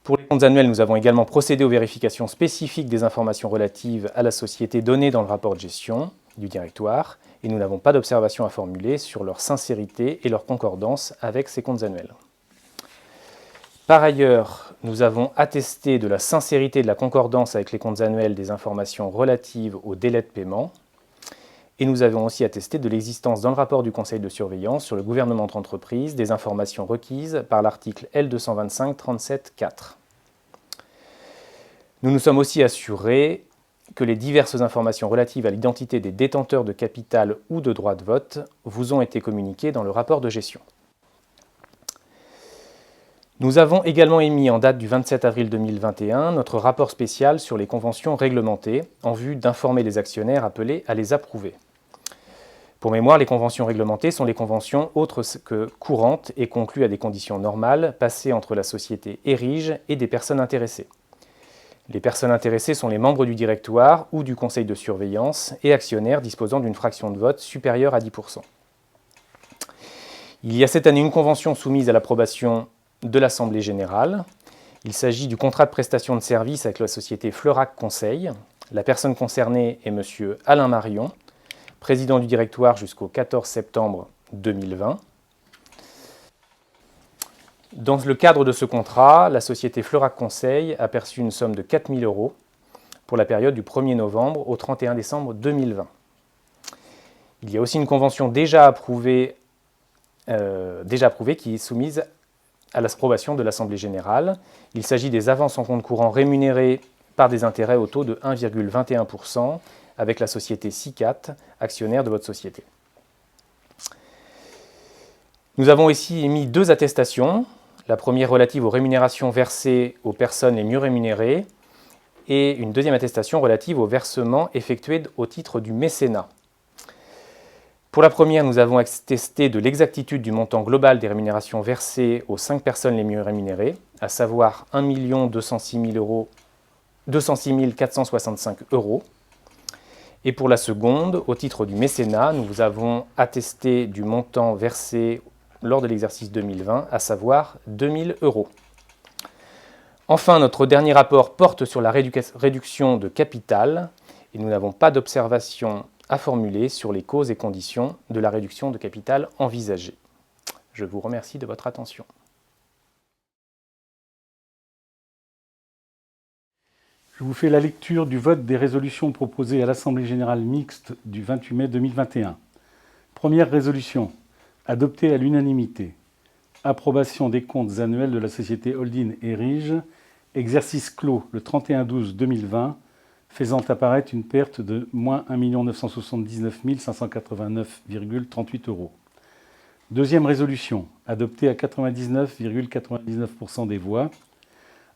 Pour les comptes annuels, nous avons également procédé aux vérifications spécifiques des informations relatives à la société données dans le rapport de gestion du directoire, et nous n'avons pas d'observation à formuler sur leur sincérité et leur concordance avec ces comptes annuels. Par ailleurs, nous avons attesté de la sincérité et de la concordance avec les comptes annuels des informations relatives aux délais de paiement, et nous avons aussi attesté de l'existence dans le rapport du Conseil de surveillance sur le gouvernement d'entreprise des informations requises par l'article L225-37-4. Nous nous sommes aussi assurés que les diverses informations relatives à l'identité des détenteurs de capital ou de droits de vote vous ont été communiquées dans le rapport de gestion. Nous avons également émis en date du 27 avril 2021 notre rapport spécial sur les conventions réglementées en vue d'informer les actionnaires appelés à les approuver. Pour mémoire, les conventions réglementées sont les conventions autres que courantes et conclues à des conditions normales passées entre la société érige et des personnes intéressées. Les personnes intéressées sont les membres du directoire ou du conseil de surveillance et actionnaires disposant d'une fraction de vote supérieure à 10%. Il y a cette année une convention soumise à l'approbation de l'Assemblée générale. Il s'agit du contrat de prestation de services avec la société Fleurac Conseil. La personne concernée est M. Alain Marion, président du directoire jusqu'au 14 septembre 2020. Dans le cadre de ce contrat, la société Fleurac Conseil a perçu une somme de 4 000 € pour la période du 1er novembre au 31 décembre 2020. Il y a aussi une convention déjà approuvée qui est soumise à l'approbation de l'Assemblée générale. Il s'agit des avances en compte courant rémunérées par des intérêts au taux de 1,21% avec la société SICAT, actionnaire de votre société. Nous avons aussi émis 2 attestations. La première relative aux rémunérations versées aux personnes les mieux rémunérées et une deuxième attestation relative aux versements effectués au titre du mécénat. Pour la première, nous avons attesté de l'exactitude du montant global des rémunérations versées aux 5 personnes les mieux rémunérées, à savoir 1 206 465 €. Et pour la seconde, au titre du mécénat, nous avons attesté du montant versé lors de l'exercice 2020, à savoir 2 000 €. Enfin, notre dernier rapport porte sur la réduction de capital et nous n'avons pas d'observation à formuler sur les causes et conditions de la réduction de capital envisagée. Je vous remercie de votre attention. Je vous fais la lecture du vote des résolutions proposées à l'Assemblée générale mixte du 28 mai 2021. Première résolution, adoptée à l'unanimité. Approbation des comptes annuels de la société Holding Erige, exercice clos le 31/12/2020, faisant apparaître une perte de moins 1 979 589,38 €. Deuxième résolution, adoptée à 99,99% des voix.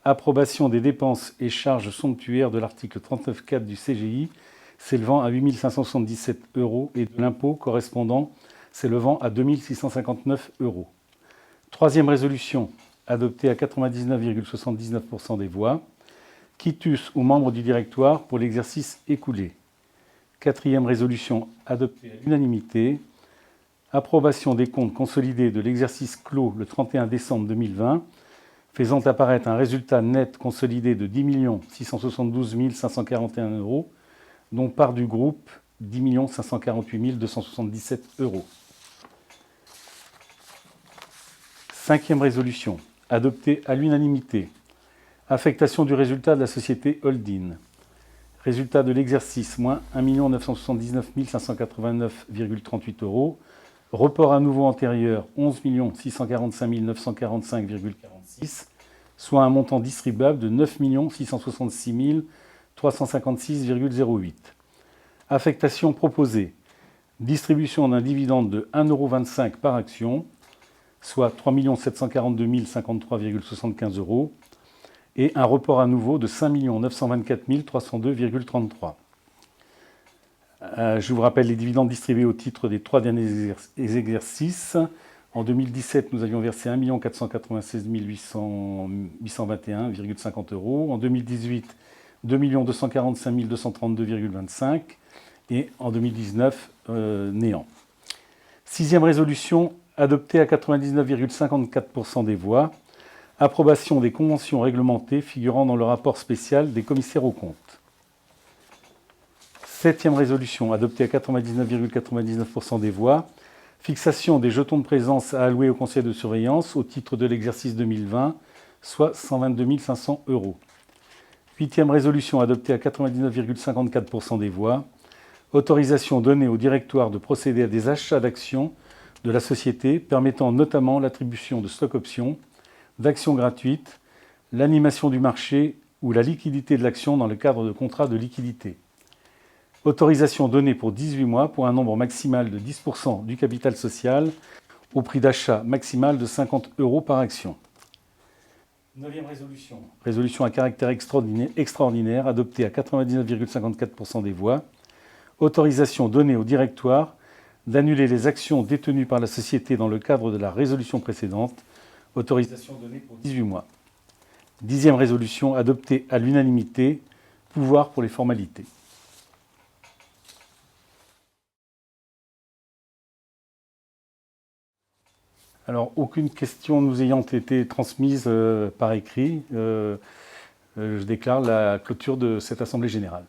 Approbation des dépenses et charges somptuaires de l'article 39.4 du CGI, s'élevant à 8 577 € et de l'impôt correspondant s'élevant à 2 659 €. Troisième résolution, adoptée à 99,79% des voix. Quitus aux membres du directoire pour l'exercice écoulé. Quatrième résolution, adoptée à l'unanimité. Approbation des comptes consolidés de l'exercice clos le 31 décembre 2020, faisant apparaître un résultat net consolidé de 10 672 541 €, dont part du groupe 10 548 277 €. Cinquième résolution, adoptée à l'unanimité. Affectation du résultat de la société Holding. Résultat de l'exercice, moins 1 979 589,38 €. Report à nouveau antérieur, 11 645 945,46, soit un montant distribuable de 9 666 356,08. Affectation proposée. Distribution d'un dividende de 1,25 € par action, soit 3 742 053,75 €, et un report à nouveau de 5 924 302,33. Je vous rappelle les dividendes distribués au titre des 3 derniers exercices. En 2017, nous avions versé 1 496 821,50 €. En 2018, 2 245 232,25 € et en 2019, néant. Sixième résolution, adoptée à 99,54% des voix. Approbation des conventions réglementées figurant dans le rapport spécial des commissaires aux comptes. Septième résolution, adoptée à 99,99% des voix. Fixation des jetons de présence à allouer au conseil de surveillance au titre de l'exercice 2020, soit 122 500 €. Huitième résolution, adoptée à 99,54% des voix. Autorisation donnée au directoire de procéder à des achats d'actions de la société permettant notamment l'attribution de stock options, d'actions gratuites, l'animation du marché ou la liquidité de l'action dans le cadre de contrats de liquidité. Autorisation donnée pour 18 mois pour un nombre maximal de 10% du capital social au prix d'achat maximal de 50 € par action. Neuvième résolution. Résolution à caractère extraordinaire adoptée à 99,54% des voix. Autorisation donnée au directoire d'annuler les actions détenues par la société dans le cadre de la résolution précédente. Autorisation donnée pour 18 mois. Dixième résolution, adoptée à l'unanimité, pouvoir pour les formalités. Alors, aucune question nous ayant été transmise par écrit, je déclare la clôture de cette Assemblée générale.